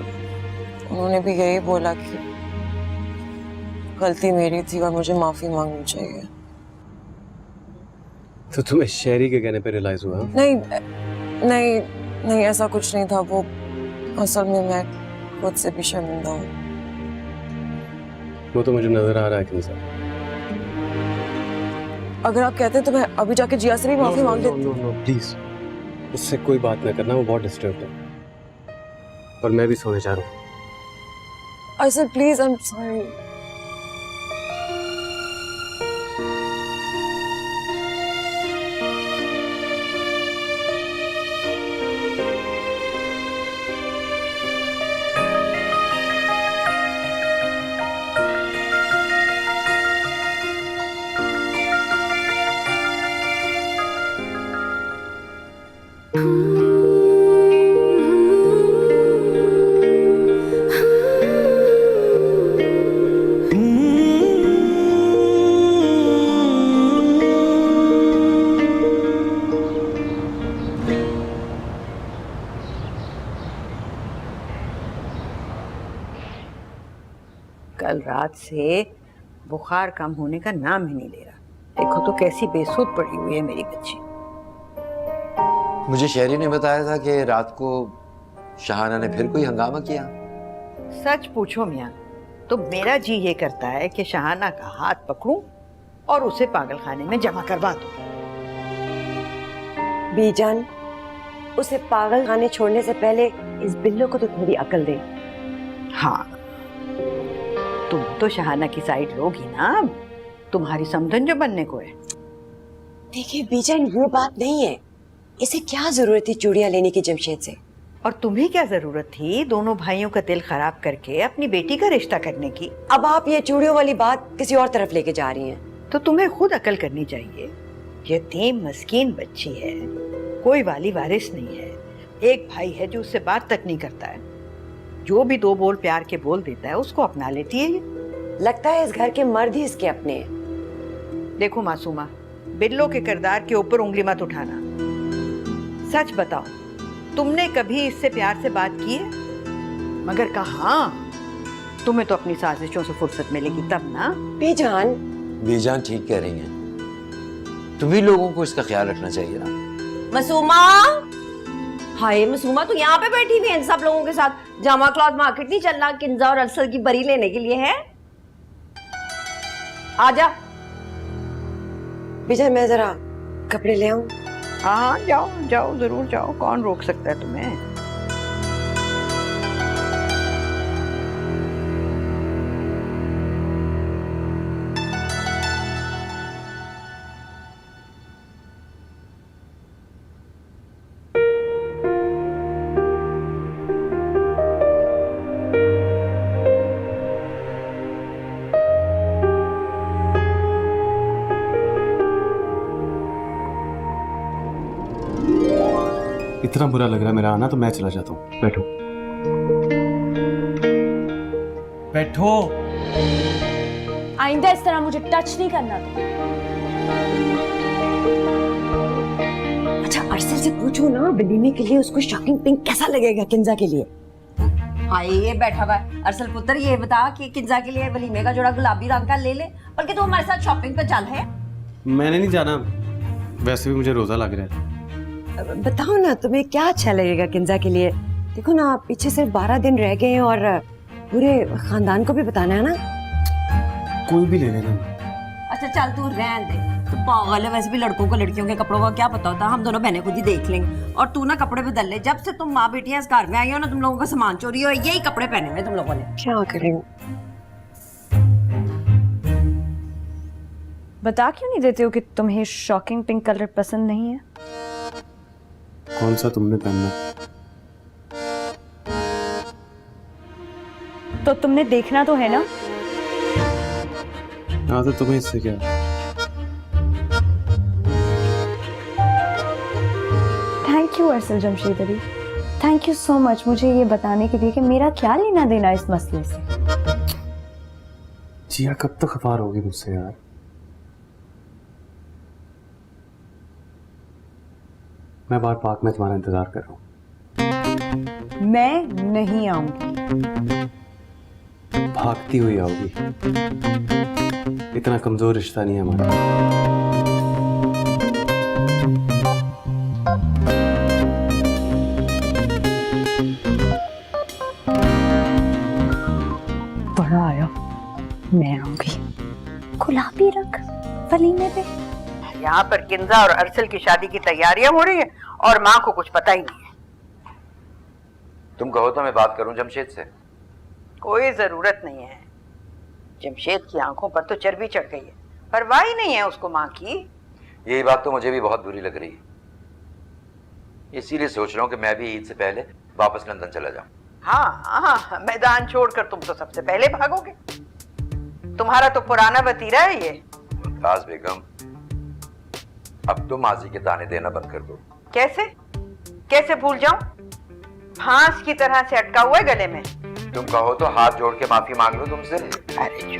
Speaker 13: उन्होंने भी यही बोला कि गलती मेरी थी और मुझे माफी मांगनी चाहिए।
Speaker 14: तो तुम्हें शहरी के कहने पे रियलाइज हुआ?
Speaker 13: नहीं नहीं नहीं, ऐसा कुछ नहीं था। वो असल में मैं खुद से भी शर्मिंदा हूँ।
Speaker 14: वो तो मुझे नजर आ रहा है किंजा।
Speaker 13: अगर आप कहते हैं तो मैं अभी जाके जिया से भी माफी मांग लेती हूँ।
Speaker 14: नो प्लीज, उससे कोई बात ना करना, वो बहुत डिस्टर्ब है और मैं भी सोने जा रहा हूँ।
Speaker 13: I said please, I'm sorry.
Speaker 6: कल रात से बुखार कम होने का नाम ही नहीं ले रहा। देखो तो कैसी बेसुध पड़ी हुई है मेरी बच्ची।
Speaker 10: मुझे शहरी ने बताया था कि रात को शहाना ने फिर कोई हंगामा किया।
Speaker 6: सच पूछो मियाँ तो मेरा जी ये करता है कि शहाना का हाथ पकड़ूं और उसे पागलखाने में जमा करवा दूं।
Speaker 7: बीजान, उसे पागल खाने छोड़ने से पहले इस बिल्लो को तो थोड़ी अकल दे।
Speaker 6: हाँ, तुम तो शहाना की साइड लोगी ना, तुम्हारी समधन जो बनने को है।
Speaker 7: देखिए बीजान, ये बात नहीं है। इसे क्या जरूरत थी चूड़ियां लेने की जमशेद से?
Speaker 6: और तुम्हें क्या जरूरत थी दोनों भाइयों का दिल खराब करके अपनी बेटी का रिश्ता करने की?
Speaker 7: अब आप ये चूड़ियों वाली बात किसी और तरफ लेके जा रही हैं।
Speaker 6: तो तुम्हें खुद अकल करनी चाहिए। यतीम मस्कीन बच्ची है, कोई वाली वारिस नहीं है। एक भाई है जो उससे बात तक नहीं करता है। जो भी दो बोल प्यार के बोल देता है उसको अपना लेती है ये।
Speaker 7: लगता है इस घर के मर्द ही इसके अपने हैं।
Speaker 6: देखो मासूमा, बिल्लो के किरदार के ऊपर उंगली मत उठाना। सच बताओ, तुमने कभी इससे प्यार से बात की है? मगर कहाँ, तुम्हें तो अपनी साजिशों से फुर्सत मिलेगी तब ना।
Speaker 10: बेजान ठीक कह रही हैं। तुम्ही लोगों को इसका ख्याल रखना चाहिए ना।
Speaker 2: मसूमा, हाय मसूमा, तू यहाँ पे बैठी हुई है सब लोगों के साथ? जामा क्लॉथ मार्केट नहीं चलना किंजा और अरसल की बरी लेने के लिए है? आजा।
Speaker 7: बीजान, मैं जरा कपड़े ले आऊं?
Speaker 6: हाँ जाओ जाओ, जरूर जाओ, कौन रोक सकता है तुम्हें।
Speaker 14: इतना बुरा लग रहा है मेरा आना, तो मैं चला जाता हूँ। बैठो बैठो।
Speaker 3: आइंदा इस तरह मुझे टच नहीं करना।
Speaker 7: अच्छा, अरसल से पूछो ना वलीमे के लिए उसको शॉकिंग पिंक कैसा लगेगा किंजा के लिए।
Speaker 2: हाय, ये बैठा हुआ है अरसल पुत्र, ये बता कि किंजा के लिए वलीमे का जोड़ा गुलाबी रंग का ले ले, बल्कि तू हमारे साथ शॉपिंग पे चल है।
Speaker 14: मैंने नहीं जाना, वैसे भी मुझे रोजा लग रहा है।
Speaker 7: बताओ ना तुम्हें क्या अच्छा लगेगा किंजा के लिए। देखो ना, पीछे सिर्फ 12 दिन रह गए हैं और पूरे खानदान को भी बताना है ना।
Speaker 14: कोई भी ले लेना।
Speaker 2: अच्छा चल तू रहन दे, तो पागल है। वैसे भी लड़कों को लड़कियों के कपड़ों का क्या पता होता, हम दोनों बहनें खुद ही देख लेंगे। और तू ना कपड़े बदल ले। जब से तुम माँ बेटियां इस घर में आई हो ना, तुम लोगों का सामान चोरी हो, यही कपड़े पहने हुए तुम लोगों ने।
Speaker 7: क्या करें?
Speaker 3: बता क्यों नहीं देते हो कि तुम्हें शॉकिंग पिंक कलर पसंद नहीं है?
Speaker 14: कौन सा तुमने पहनना?
Speaker 3: तो तुमने देखना तो है ना।
Speaker 14: हाँ, तो तुम्हें इससे क्या?
Speaker 3: Thank you Arsal Jamshed Ali, thank you so much मुझे ये बताने के लिए कि मेरा क्या लेना देना इस मसले से।
Speaker 14: जिया कब तक खफा रहोगी मुझसे यार? मैं बाहर पार्क में तुम्हारा इंतजार कर रहा हूँ।
Speaker 3: मैं नहीं आऊंगी।
Speaker 14: भागती हुई आओगी। इतना कमजोर रिश्ता नहीं है हमारा।
Speaker 3: बड़ा आया, मैं आ गई। गुलाबी रंग वलीमे पे।
Speaker 6: यहाँ पर किंजा और अरसल की शादी की तैयारियां हो रही हैं और माँ को कुछ पता ही नहीं है।
Speaker 10: तुम कहो तो मैं बात करूं जमशेद से?
Speaker 6: कोई जरूरत नहीं है। जमशेद की आंखों पर तो चर्बी चढ़ गई है, परवाह ही नहीं है उसको माँ की।
Speaker 10: यही बात तो मुझे भी बहुत बुरी लग रही है, इसीलिए सोच रहा हूँ कि मैं भी ईद से पहले वापस लंदन चला जाऊं।
Speaker 6: हाँ हाँ, मैदान छोड़कर तुम तो सबसे पहले भागोगे। तुम्हारा तो पुराना वतीरा है ये।
Speaker 10: मुमताज बेगम, अब तो माजी के ताने देना बंद कर दो।
Speaker 6: कैसे कैसे भूल जाऊं? फांस की तरह से अटका हुआ है गले में।
Speaker 10: तुम कहो तो हाथ जोड़ के माफी मांग लो तुमसे।
Speaker 6: अरे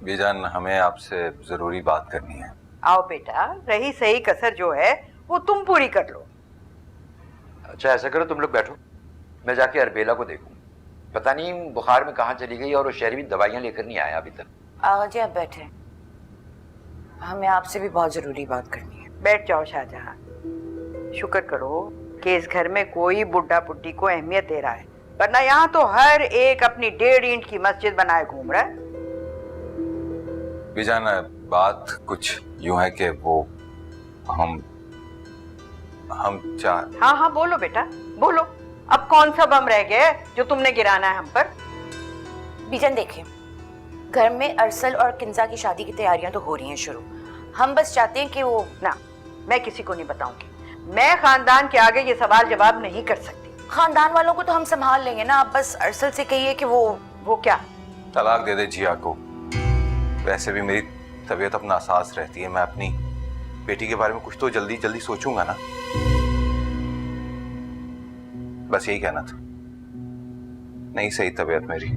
Speaker 11: बीजान, हमें आपसे जरूरी बात करनी है।
Speaker 6: आओ बेटा, रही सही कसर जो है वो तुम पूरी कर लो।
Speaker 10: अच्छा ऐसा करो, तुम लोग बैठो, मैं जाके अरबेला को देखूं। पता नहीं बुखार में कहाँ चली गई और वो शहरी भी दवाइयां लेकर नहीं आया अभी तक।
Speaker 7: आगा जी आप बैठे, हमें आपसे भी बहुत जरूरी बात करनी है।
Speaker 6: बैठ जाओ शाहजहां। शुक्र करो कि इस घर में कोई बुढ़ा बुढ़ी को अहमियत दे रहा है, वरना यहाँ तो हर एक अपनी 1.5 ईंट की मस्जिद बनाए घूम रहा है।
Speaker 11: बीजान, बात कुछ यूं है कि वो हम चाह।
Speaker 6: हाँ हाँ बोलो बेटा बोलो, अब कौन सा बम रह गया है जो तुमने गिराना है हम पर?
Speaker 7: बीजन देखें, घर में अरसल और किंजा की शादी की तैयारियां तो हो रही हैं शुरू। हम बस चाहते हैं कि वो
Speaker 6: ना, मैं किसी को नहीं बताऊंगी। मैं खानदान के आगे ये सवाल जवाब नहीं कर सकती।
Speaker 7: खानदान वालों को तो हम संभाल लेंगे ना, आप बस अरसल से कहिए कि वो क्या
Speaker 11: तलाक दे दे जिया को। वैसे भी मेरी तबीयत अब नासाज रहती है, मैं अपनी बेटी के बारे में कुछ तो जल्दी जल्दी सोचूंगा ना। बस यही कहना था, नहीं सही तबीयत मेरी।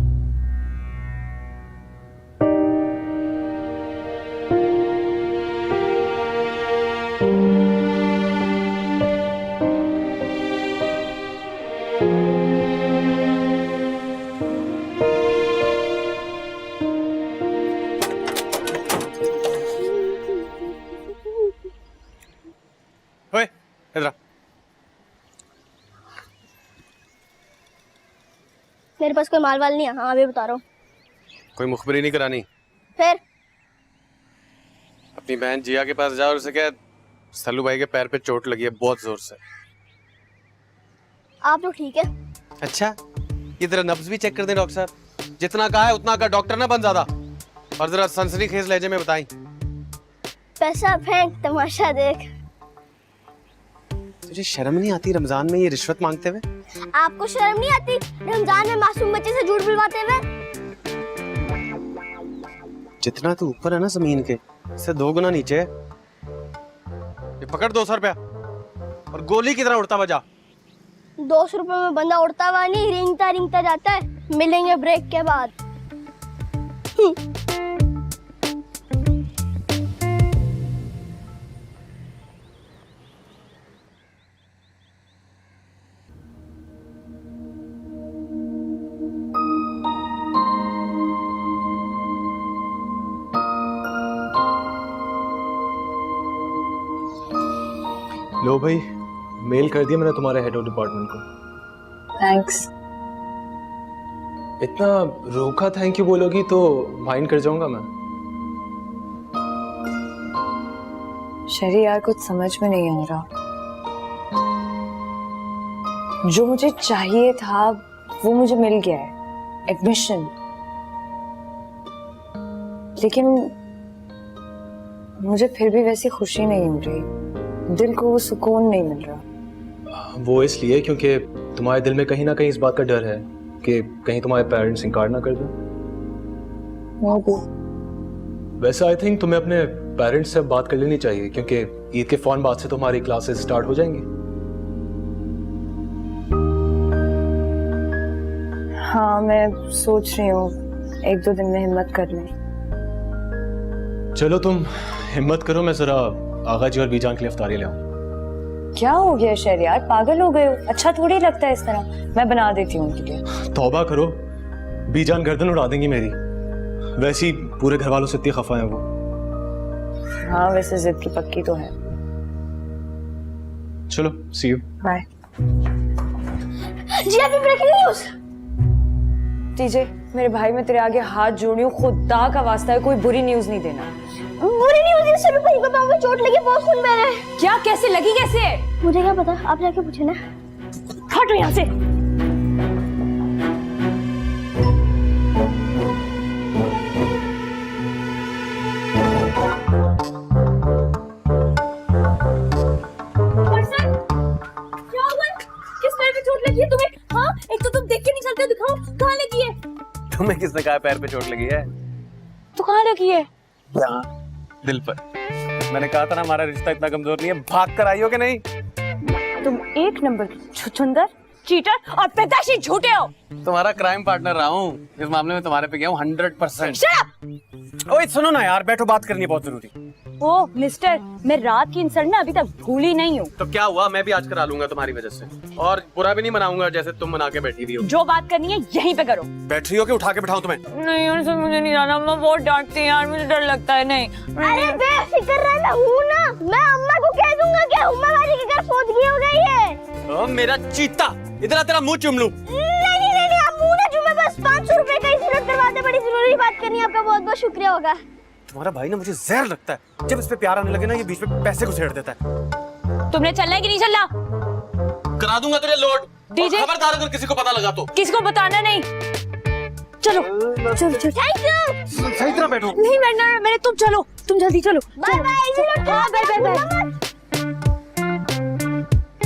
Speaker 12: ओए इधर आ।
Speaker 5: मेरे पास कोई माल वाल नहीं है। हाँ अभी बता रहा हूँ।
Speaker 12: कोई मुखबरी नहीं करानी?
Speaker 5: फिर
Speaker 12: अपनी बहन जिया के पास जाओ और उसे कह सल्लू भाई के पैर पे चोट लगी है बहुत जोर से।
Speaker 5: आप तो ठीक है।
Speaker 12: अच्छा, ये तेरा नब्ज भी चेक कर दे डॉक्टर साहब। जितना कहा है उतना का, डॉक्टर ना बन ज्यादा। और जरा सनसनीखेज लहजे में बताई।
Speaker 5: पैसा फेंक तमाशा देख।
Speaker 12: तुझे शर्म नहीं आती रमजान में ये रिश्वत मांगते हुए?
Speaker 5: आपको शर्म नहीं आती रमजान में मासूम बच्चे से झूठ बुलवाते हुए?
Speaker 12: जितना तू ऊपर है ना जमीन के, इससे 2 गुना नीचे है। ये पकड़ 200 रुपया और गोली की तरह उड़ता बजा।
Speaker 5: 200 रुपए में बंदा उड़ता हुआ नहीं, रेंगता रेंगता जाता है। मिलेंगे ब्रेक के बाद।
Speaker 14: लो भाई, मेल कर दिया मैंने तुम्हारे हेड ऑफ डिपार्टमेंट को।
Speaker 3: थैंक्स।
Speaker 14: इतना रूखा थैंक यू बोलोगी तो माइंड कर जाऊंगा मैं।
Speaker 3: शरी यार कुछ समझ में नहीं आ रहा। जो मुझे चाहिए था वो मुझे मिल गया है, एडमिशन। लेकिन मुझे फिर भी वैसी खुशी नहीं मिल रही, दिल को वो सुकून नहीं मिल रहा।
Speaker 14: वो इसलिए क्योंकि तुम्हारे दिल में कहीं ना कहीं इस बात का डर है कि कहीं तुम्हारे पेरेंट्स इनकार ना कर दें। वैसे आई थिंक तुम्हें अपने पेरेंट्स से बात कर लेनी चाहिए, क्योंकि ईद के फौरन बाद से तुम्हारी क्लासेस स्टार्ट हो जाएंगी।
Speaker 3: हाँ मैं सोच रही हूँ 1-2 दिन में हिम्मत कर लें।
Speaker 14: चलो तुम हिम्मत करो, मैं जरा आगा जी और बीजान के लिए इफ्तारी ले आऊं।
Speaker 3: क्या हो गया शहरियार, पागल हो गए हो? अच्छा थोड़ी लगता है इस तरह। मैं बना देती हूँ उनके लिए।
Speaker 14: तौबा करो, बीजान गर्दन उड़ा देंगी मेरी। वैसे ही पूरे घर वालों से इतनी खफा है वो।
Speaker 3: हाँ वैसे जिद की पक्की तो है।
Speaker 14: चलो सी यू।
Speaker 3: बाय।
Speaker 5: जिया भी ब्रेकिंग न्यूज।
Speaker 3: टीजे, मेरे भाई मैं तेरे आगे हाथ जोड़ी हूँ, खुदा का वास्ता है कोई बुरी न्यूज नहीं देना।
Speaker 5: बुरी न्यूज इससे भी भाई को पाँव में चोट लगी, बहुत खून बह रहा है।
Speaker 3: क्या, कैसे लगी, कैसे?
Speaker 5: मुझे क्या पता, आप जाके पूछे ना। हटो यहाँ से।
Speaker 3: किस पैर पे चोट लगी है तुम्हें? हाँ, एक तो तुम देख के नहीं चलते, दिखाओ कहाँ लगी है?
Speaker 12: तुम्हें किसने कहा पैर पे चोट लगी है?
Speaker 3: तो कहाँ लगी है?
Speaker 12: यहाँ, दिल पर। मैंने कहा था ना हमारा रिश्ता इतना कमजोर नहीं है। भाग कर आई हो कि नहीं?
Speaker 3: तुम एक नंबर छुछुंदर, चीटर और पैदाशी झूठे हो।
Speaker 12: तुम्हारा क्राइम पार्टनर रहा हूँ, इस मामले में तुम्हारे पे गया हूँ 100%।
Speaker 3: Shut up!
Speaker 12: ओए सुनो ना यार, बैठो, बात करनी है बहुत जरूरी।
Speaker 3: ओ मिस्टर, मैं रात की इंसल्ट ना अभी तक भूली नहीं हूँ।
Speaker 12: तो क्या हुआ, मैं भी आज करा लूंगा तुम्हारी वजह से, और बुरा भी नहीं मनाऊंगा जैसे तुम मना के बैठी हुई हो।
Speaker 3: जो बात करनी है यहीं पे करो।
Speaker 12: बैठ रही हो कि उठा के बिठाऊं तुम्हें?
Speaker 3: नहीं यार, सर मुझे नहीं जाना, अम्मा बहुत डांटती है यार, मुझे डर लगता है। नहीं
Speaker 5: अरे बेफिक्र रहना, हूँ ना, मैं अम्मा को कह दूंगा कि उम्मा वाली के घर फौतगी हो गई है।
Speaker 12: ओ मेरा चीता, इधर आ, तेरा मुंह चूम लूं।
Speaker 5: नहीं, आप मुंह ना चूमे, बस 500 रुपए का इंश्योरेंस करवाते, बड़ी जरूरी बात करनी है, आपका बहुत बहुत शुक्रिया होगा।
Speaker 12: तुम्हारा भाई ना मुझे जहर लगता है, जब इस पे प्यार आने लगे ना ये बीच में पैसे घुसेड़ देता है।
Speaker 3: तुमने चलना है कि नहीं चलना?
Speaker 12: करा दूंगा तेरे लोड।
Speaker 3: डीजे,
Speaker 12: खबरदार अगर किसी को पता लगा तो।
Speaker 3: किसी को बताना नहीं। चलो चलो चलो।
Speaker 5: Thank you.
Speaker 12: सही तरह बैठो।
Speaker 3: नहीं बैठना मैंने, तुम चलो, तुम जल्दी चलो।
Speaker 5: Bye bye.
Speaker 3: हाँ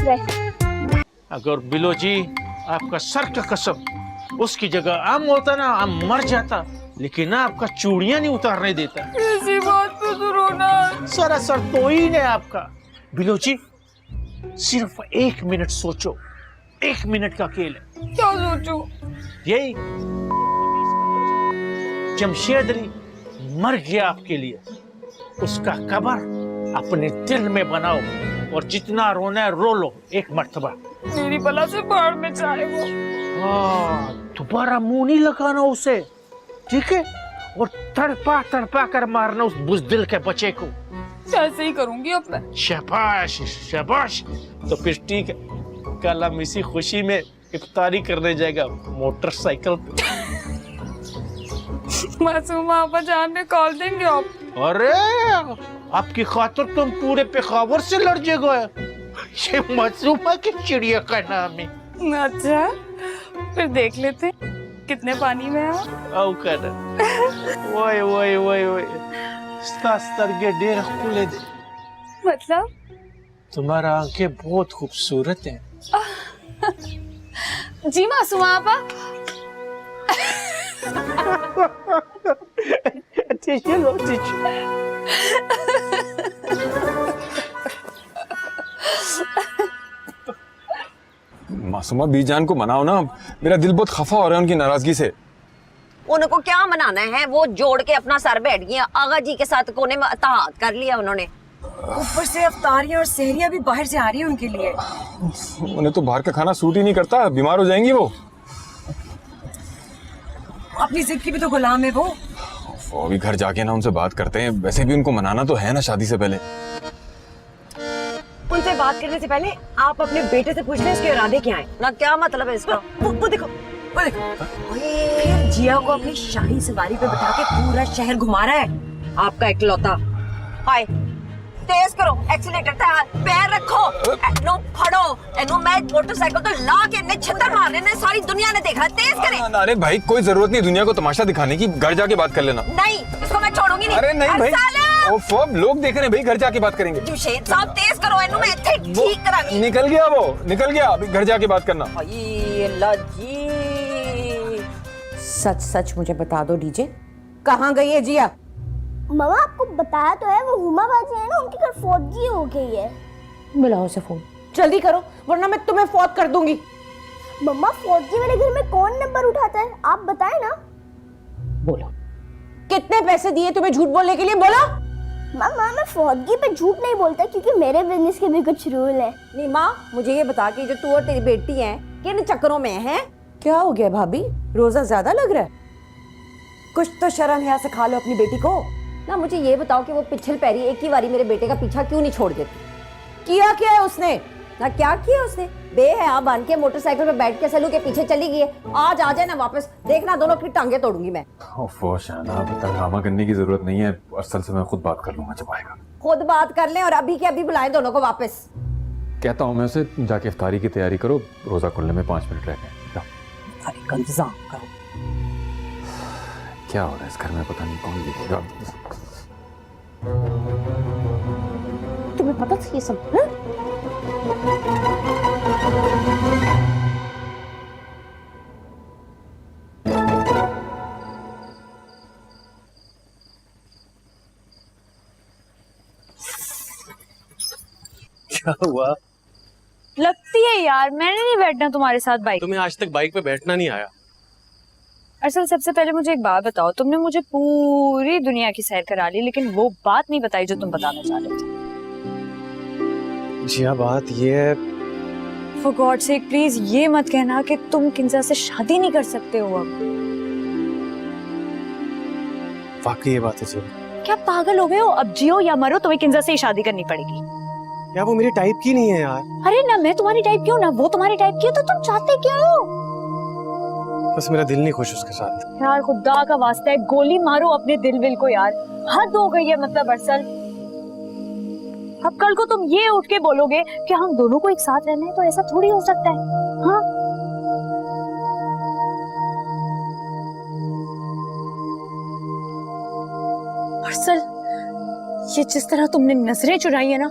Speaker 3: बाय।
Speaker 4: अगर बिलो जी आपका सर का कसम उसकी जगह आम होता ना, आम मर जाता, लेकिन ना आपका चूड़ियां नहीं उतारने देता।
Speaker 3: इसी बात पे तो रोना।
Speaker 4: सारा सर तो ही नहीं आपका। बिलो जी सिर्फ 1 मिनट सोचो, 1 मिनट का खेल है।
Speaker 3: क्या सोचूं?
Speaker 4: यही जमशेद अली मर गया आपके लिए, उसका कब्र अपने दिल में बनाओ और जितना रोना है रो लो 1 मर्तबा।
Speaker 3: मेरी बला से बाहर में जाए वो।
Speaker 4: दोबारा मुंह नहीं लगाना उसे, ठीक है? और तड़पा तड़पा कर मारना उस बुज़दिल के बच्चे को।
Speaker 3: ऐसे ही करूंगी अब मैं।
Speaker 4: शाबाश शाबाश। तो फिर ठीक है, कल हम इसी खुशी में इफ्तारी करने जाएगा मोटरसाइकिल पे।
Speaker 3: मासूमा आपा जान में कॉल देंगे आप।
Speaker 4: अरे आपकी खातिर तुम पूरे पेशावर से लड़ जाएगा। ये मासूमा की चिड़िया का नाम है।
Speaker 3: अच्छा, फिर देख लेते कितने पानी में है।
Speaker 4: आओ कर वही वही वही वही स्तर के डेर खुले दे।
Speaker 3: मतलब
Speaker 4: तुम्हारा आंखें बहुत खूबसूरत हैं।
Speaker 3: जी मासूमा आपा।
Speaker 4: चलो
Speaker 1: मासूमा बीजान को मनाओ ना, मेरा दिल बहुत खफा हो रहा है उनकी नाराजगी से।
Speaker 2: उनको क्या मनाना है, वो जोड़ के अपना सर बैठ गया, आगा जी के साथ कोने में अताहत कर लिया उन्होंने।
Speaker 13: ऊपर से अफ्तारियां और सहरियां भी बाहर से आ रही है उनके लिए।
Speaker 1: उन्हें तो बाहर का खाना सूट ही नहीं करता, बीमार हो जाएंगी वो।
Speaker 13: अपनी जिद की भी तो गुलाम है वो।
Speaker 1: अभी घर जाके ना उनसे बात करते हैं, वैसे भी उनको मनाना तो है ना शादी से पहले।
Speaker 13: उनसे बात करने से पहले आप अपने बेटे से पूछ लें इसके इरादे क्या हैं।
Speaker 2: ना क्या मतलब है इसका?
Speaker 13: वो देखो, वो देखो। फिर जिया को अपनी शाही सवारी पे बिठा के पूरा शहर घुमा रहा है आपका इकलौता।
Speaker 2: हाय, तेज करो एक्सीलेटर, पैर रखो, एनो फड़ो, एनो मैं मोटरसाइकिल तो ला के ने छितर मारने ने सारी दुनिया ने देखा, तेज करें।
Speaker 1: अरे भाई कोई जरूरत नहीं दुनिया को तमाशा दिखाने की, घर जाके बात कर लेना।
Speaker 2: नहीं, इसको मैं छोड़ूंगी नहीं।
Speaker 1: अरे नहीं भाई, लोग देख रहे हैं भाई, घर जाके बात करेंगे।
Speaker 2: जमशेद साहब तेज करो, एनो मैं इत्थे ठीक करानी।
Speaker 1: निकल गया वो, निकल गया, अभी घर जाके बात करना।
Speaker 2: अल्लाह जी।
Speaker 7: सच सच मुझे बता दो डीजे, कहाँ गई है जिया?
Speaker 5: मामा आपको बताया तो है, वो हुमा बाजी है ना, उनके घर फौतगी हो गई है।
Speaker 7: मिलाओ से फोन, जल्दी करो वरना मैं तुम्हें फौत कर दूंगी।
Speaker 5: मम्मा फौतगी वाले घर में कौन नंबर उठाता है, आप बताएं ना।
Speaker 7: बोलो, कितने पैसे दिए तुम्हें झूठ बोलने के लिए? बोलो।
Speaker 5: मामा मैं फौतगी पे झूठ नहीं बोलता, क्योंकि मेरे बिजनेस के भी कुछ रूल है।
Speaker 2: नहीं माँ, मुझे ये बता कि जो तू और तेरी बेटी है किन चक्करों में है?
Speaker 7: क्या हो गया भाभी, रोजा ज्यादा लग रहा है? कुछ तो शर्म यहाँ से खा लो अपनी बेटी को
Speaker 2: ना। मुझे ये बताओ कि वो पिछल पैरी एक ही बारी मेरे बेटे का पीछा क्यों नहीं छोड़ देती?
Speaker 7: किया क्या है उसने?
Speaker 2: ना क्या किया उसने? बेहया बन के मोटरसाइकिल पे बैठ के सलू के पीछे चली गई है। आज आ जाए ना वापस, देखना दोनों की टांगे तोड़ूंगी मैं।
Speaker 1: ओफो शाना, अब हंगामा करने की जरूरत नहीं है, अरसल से मैं खुद बात कर लूंगा जब आएगा।
Speaker 2: खुद बात कर लें और अभी के अभी बुलाएं दोनों को वापस।
Speaker 1: कहता हूँ मैं उसे, जाके इफ्तारी की तैयारी करो, रोजा खुलने में 5 मिनट रह गए।
Speaker 6: इफ्तारी का इंतजाम करो।
Speaker 1: क्या हो रहा है इस घर में, पता नहीं कौन देखेगा।
Speaker 2: तुम्हें पता था ये सब?
Speaker 14: क्या हुआ?
Speaker 3: लगती है यार, मैंने नहीं बैठना तुम्हारे साथ बाइक।
Speaker 14: तुम्हें आज तक बाइक पे बैठना नहीं आया?
Speaker 3: असल सबसे पहले मुझे एक बात बताओ, तुमने मुझे पूरी दुनिया की सैर करा ली, लेकिन वो बात नहीं बताई जो तुम बताना चाह रहे थे।
Speaker 12: जिया बात ये है,
Speaker 3: फॉर गॉड सेक प्लीज ये मत कहना कि तुम किंजा से शादी नहीं कर सकते हो अब।
Speaker 12: वाकई ये बात है जी।
Speaker 3: क्या पागल हो गए हो? अब जियो या मरो, तुम्हें किंजा से ही शादी करनी पड़ेगी।
Speaker 12: यार वो मेरी टाइप की नहीं है यार।
Speaker 3: अरे ना मैं तुम्हारी टाइप की हूँ ना वो तुम्हारी टाइप की है, तो तुम चाहते क्या हो?
Speaker 12: बस मेरा दिल नहीं खुश उसके साथ।
Speaker 3: यार खुदा का वास्ता है, गोली मारो अपने दिल विल को यार, हद हो गई है। मतलब अरसल, अब कल को तुम ये उठ के बोलोगे कि हम दोनों को एक साथ रहना है, तो ऐसा थोड़ी हो सकता है। हाँ अरसल, ये जिस तरह तुमने नजरें चुराई है ना,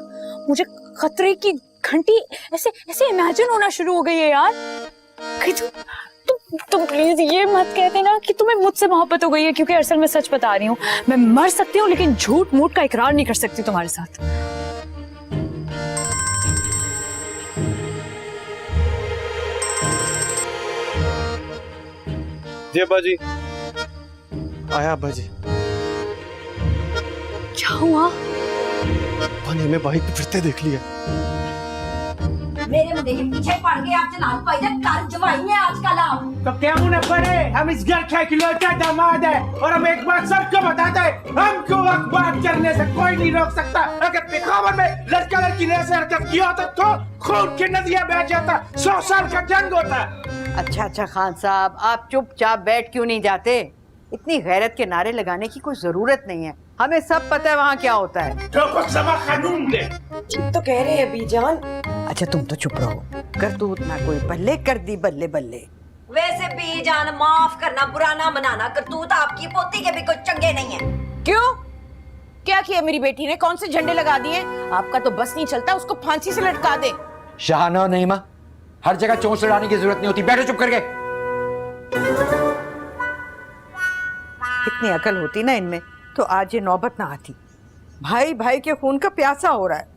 Speaker 3: मुझे खतरे की घंटी ऐसे ऐसे इमेजिन होना शुरू हो गई है यार। कि तुम प्लीज ये मत कहते ना कि तुम्हें मुझसे मोहब्बत हो गई है, क्योंकि अरसल मैं सच बता रही हूँ, मैं मर सकती हूँ लेकिन झूठ मूठ का इकरार नहीं कर सकती तुम्हारे साथ।
Speaker 12: जी अब्बा जी। आया अब्बा जी।
Speaker 3: क्या हुआ?
Speaker 12: अब्बा ने हमें बाइक पे फिरते देख लिया।
Speaker 2: मेरे मुंडे के पीछे पड़ गए आप जलाल भाई ने, कर जवाई है आजकल आप।
Speaker 4: तो क्या होना पड़े, हम इस घर का इकलौता दामाद है और हम एक बात सबको बताते हैं, हमको वक्त बात करने से कोई नहीं रोक सकता। अगर पेखावर में लड़का लड़की ने ऐसे हरकत किया होता तो खून की नदियां बह जाता, 100 साल का जंग होता।
Speaker 6: अच्छा खान साहब, आप चुपचाप बैठ क्यों नहीं जाते? इतनी गैरत के नारे लगाने की कोई जरूरत नहीं है, हमें सब पता है वहाँ क्या होता है।
Speaker 4: जो कुछ समा कानून दे।
Speaker 13: तो कह रहे हैं बीजान।
Speaker 6: अच्छा तुम तो चुप रहो, करतूत ना कोई बल्ले कर दी बल्ले बल्ले।
Speaker 2: वैसे बीजान माफ करना, पुराना बनाना, करतूत आपकी पोती के भी कुछ चंगे नहीं है।
Speaker 7: क्यों? क्या किया मेरी बेटी ने? कौन से झंडे लगा दिए? आपका तो बस नहीं चलता, उसको फांसी से लटका दे।
Speaker 10: शाहाना और नईमा, हर जगह चोंच लड़ाने की जरूरत नहीं होती, बैठो चुप करके।
Speaker 6: इतनी अकल होती ना इनमें तो आज ये नौबत ना आती। भाई भाई के खून का प्यासा हो रहा है।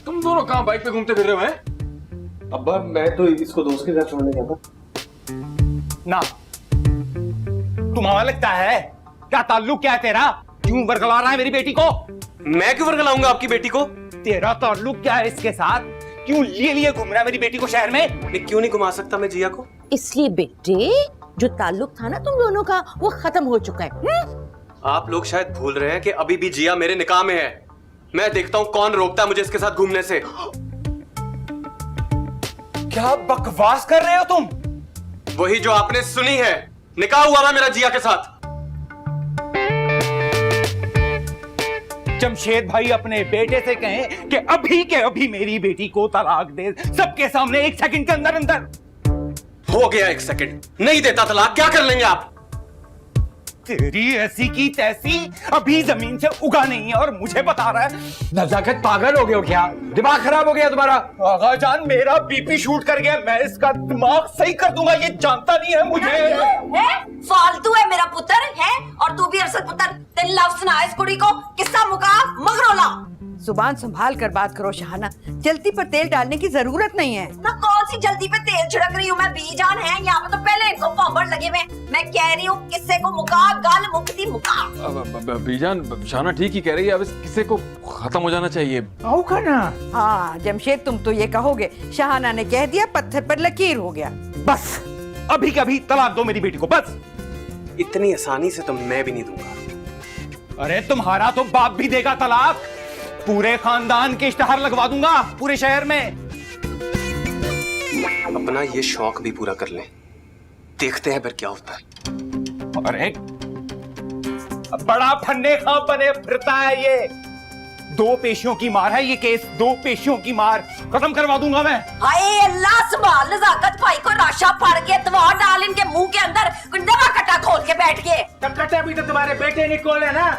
Speaker 1: तुम दोनों कहाँ बाइक पे घूमते फिर रहे हो हैं?
Speaker 12: अब्बा मैं तो इसको दोस्त के साथ छोड़ने गया था।
Speaker 11: ना तुम्हारा लगता है क्या ताल्लुक क्या है तेरा? क्यों वर्गला रहा है मेरी बेटी को?
Speaker 8: मैं क्यों वर्गलाऊंगा आपकी बेटी को?
Speaker 11: तेरा ताल्लुक क्या है इसके साथ? क्यों लिए घूम रहा है मेरी बेटी को शहर में?
Speaker 8: मैं क्यों नहीं घुमा सकता मैं जिया को?
Speaker 7: इसलिए बेटे, जो ताल्लुक था ना तुम दोनों का, वो खत्म हो चुका है।
Speaker 8: आप लोग शायद भूल रहे हैं कि अभी भी जिया मेरे निकाह में है। मैं देखता हूं कौन रोकता है मुझे इसके साथ घूमने से।
Speaker 11: क्या बकवास कर रहे हो तुम?
Speaker 8: वही जो आपने सुनी है, निकाह हुआ था मेरा जिया के साथ।
Speaker 11: जमशेद भाई अपने बेटे से कहें कि अभी के अभी मेरी बेटी को तलाक दे, सबके सामने 1 सेकंड के अंदर अंदर।
Speaker 8: हो गया 1 सेकंड, नहीं देता तलाक, क्या कर लेंगे आप?
Speaker 11: तेरी ऐसी की तैसी अभी जमीन से उगा नहीं है और मुझे बता रहा है।
Speaker 10: नजाकत, पागल हो गए हो क्या? दिमाग खराब हो गया तुम्हारा?
Speaker 11: आगा जान, मेरा बीपी शूट कर गया, मैं इसका दिमाग सही कर दूंगा, ये जानता नहीं है मुझे।
Speaker 2: है? फालतू है मेरा पुत्र है, और तू भी अरसल पुत्र। तेरे लफ्ज सुना इस कुड़ी को, किस्सा मुका मगरोला।
Speaker 6: जुबान संभाल कर बात करो शहाना, जल्दी पर तेल डालने की जरूरत नहीं है
Speaker 2: ना। कौन सी जल्दी पे तेल छिड़क रही हूँ मैं? बीजान है यहाँ पे तो पहले इनको पापड़ लगे हुए। मैं कह रही हूँ किस्से को मुका, गाल मुकती मुका।
Speaker 1: बीजान, शाना ठीक ही कह रही है, अब इस किस्से को खत्म हो जाना चाहिए।
Speaker 6: हाँ जमशेद, तुम तो ये कहोगे शहाना ने कह दिया, पत्थर पर लकीर हो गया।
Speaker 11: बस अभी कभी तलाक दो मेरी बेटी को, बस।
Speaker 8: इतनी आसानी से तो मैं भी नहीं दूंगा।
Speaker 11: अरे तुम्हारा तो बाप भी देगा तलाक। पूरे खानदान के इश्तेहार लगवा दूंगा पूरे शहर में।
Speaker 8: अपना ये शौक भी पूरा कर ले, देखते हैं फिर क्या होता है।
Speaker 11: अरे बड़ा फन्ने खा बने फिरता है ये। 2 पेशियों की मार है ये केस, 2 पेशियों की मार खत्म करवा दूंगा मैं।
Speaker 2: हाय अल्लाह, संभाल नजाकत भाई को, राशा पड़ के दवा डाल इनके मुंह के अंदर, दवा कटा खोल के बैठ गए।
Speaker 4: कटा भी तो तुम्हारे बेटे निकोल है ना,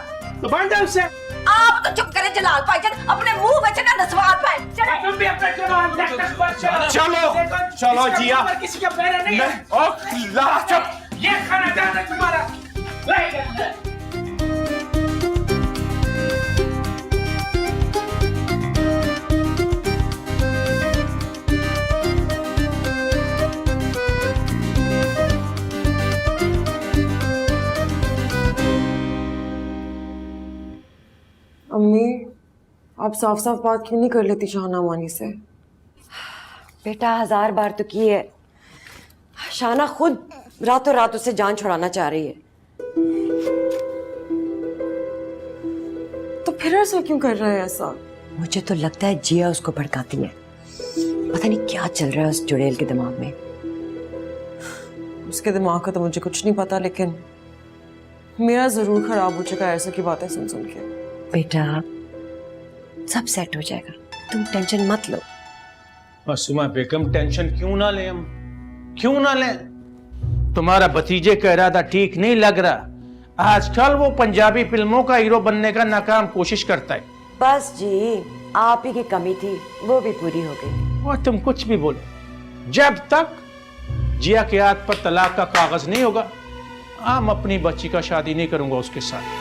Speaker 4: तो बंद है उससे।
Speaker 2: आप तो चुप करें जलाल भाईजान, अपने मुंह में चढ़ा नस्वार पाए।
Speaker 4: तुम भी अपने
Speaker 11: चलो चलो जिया,
Speaker 4: किसी के पैर नहीं है।
Speaker 11: चुप,
Speaker 4: ये खाना जाना तुम्हारा।
Speaker 13: अम्मी, आप साफ साफ बात क्यों नहीं कर लेती शाहना मानी से?
Speaker 7: बेटा 1000 बार तो की है। शाना खुद रातों रात उससे जान छुड़ाना चाह रही है।
Speaker 13: तो फिर ऐसा क्यों कर रहा है ऐसा?
Speaker 7: मुझे तो लगता है जिया उसको भड़काती है। पता नहीं क्या चल रहा है उस जुड़ेल के दिमाग में।
Speaker 13: उसके दिमाग का तो मुझे कुछ नहीं पता, लेकिन मेरा जरूर खराब हो चुका है ऐसा की बातें सुन सुन के।
Speaker 7: बेटा सब सेट हो जाएगा, तुम टेंशन मत लो।
Speaker 4: मासूमा बेगम टेंशन क्यों ना ले, हम क्यों ना ले। तुम्हारा भतीजे का इरादा ठीक नहीं लग रहा। आजकल वो पंजाबी फिल्मों का हीरो बनने का नाकाम कोशिश करता है।
Speaker 7: बस जी, आप ही की कमी थी, वो भी पूरी हो गई।
Speaker 4: और तुम कुछ भी बोलो, जब तक जिया के हाथ पर तलाक का कागज नहीं होगा, हम अपनी बच्ची का शादी नहीं करूंगा उसके साथ।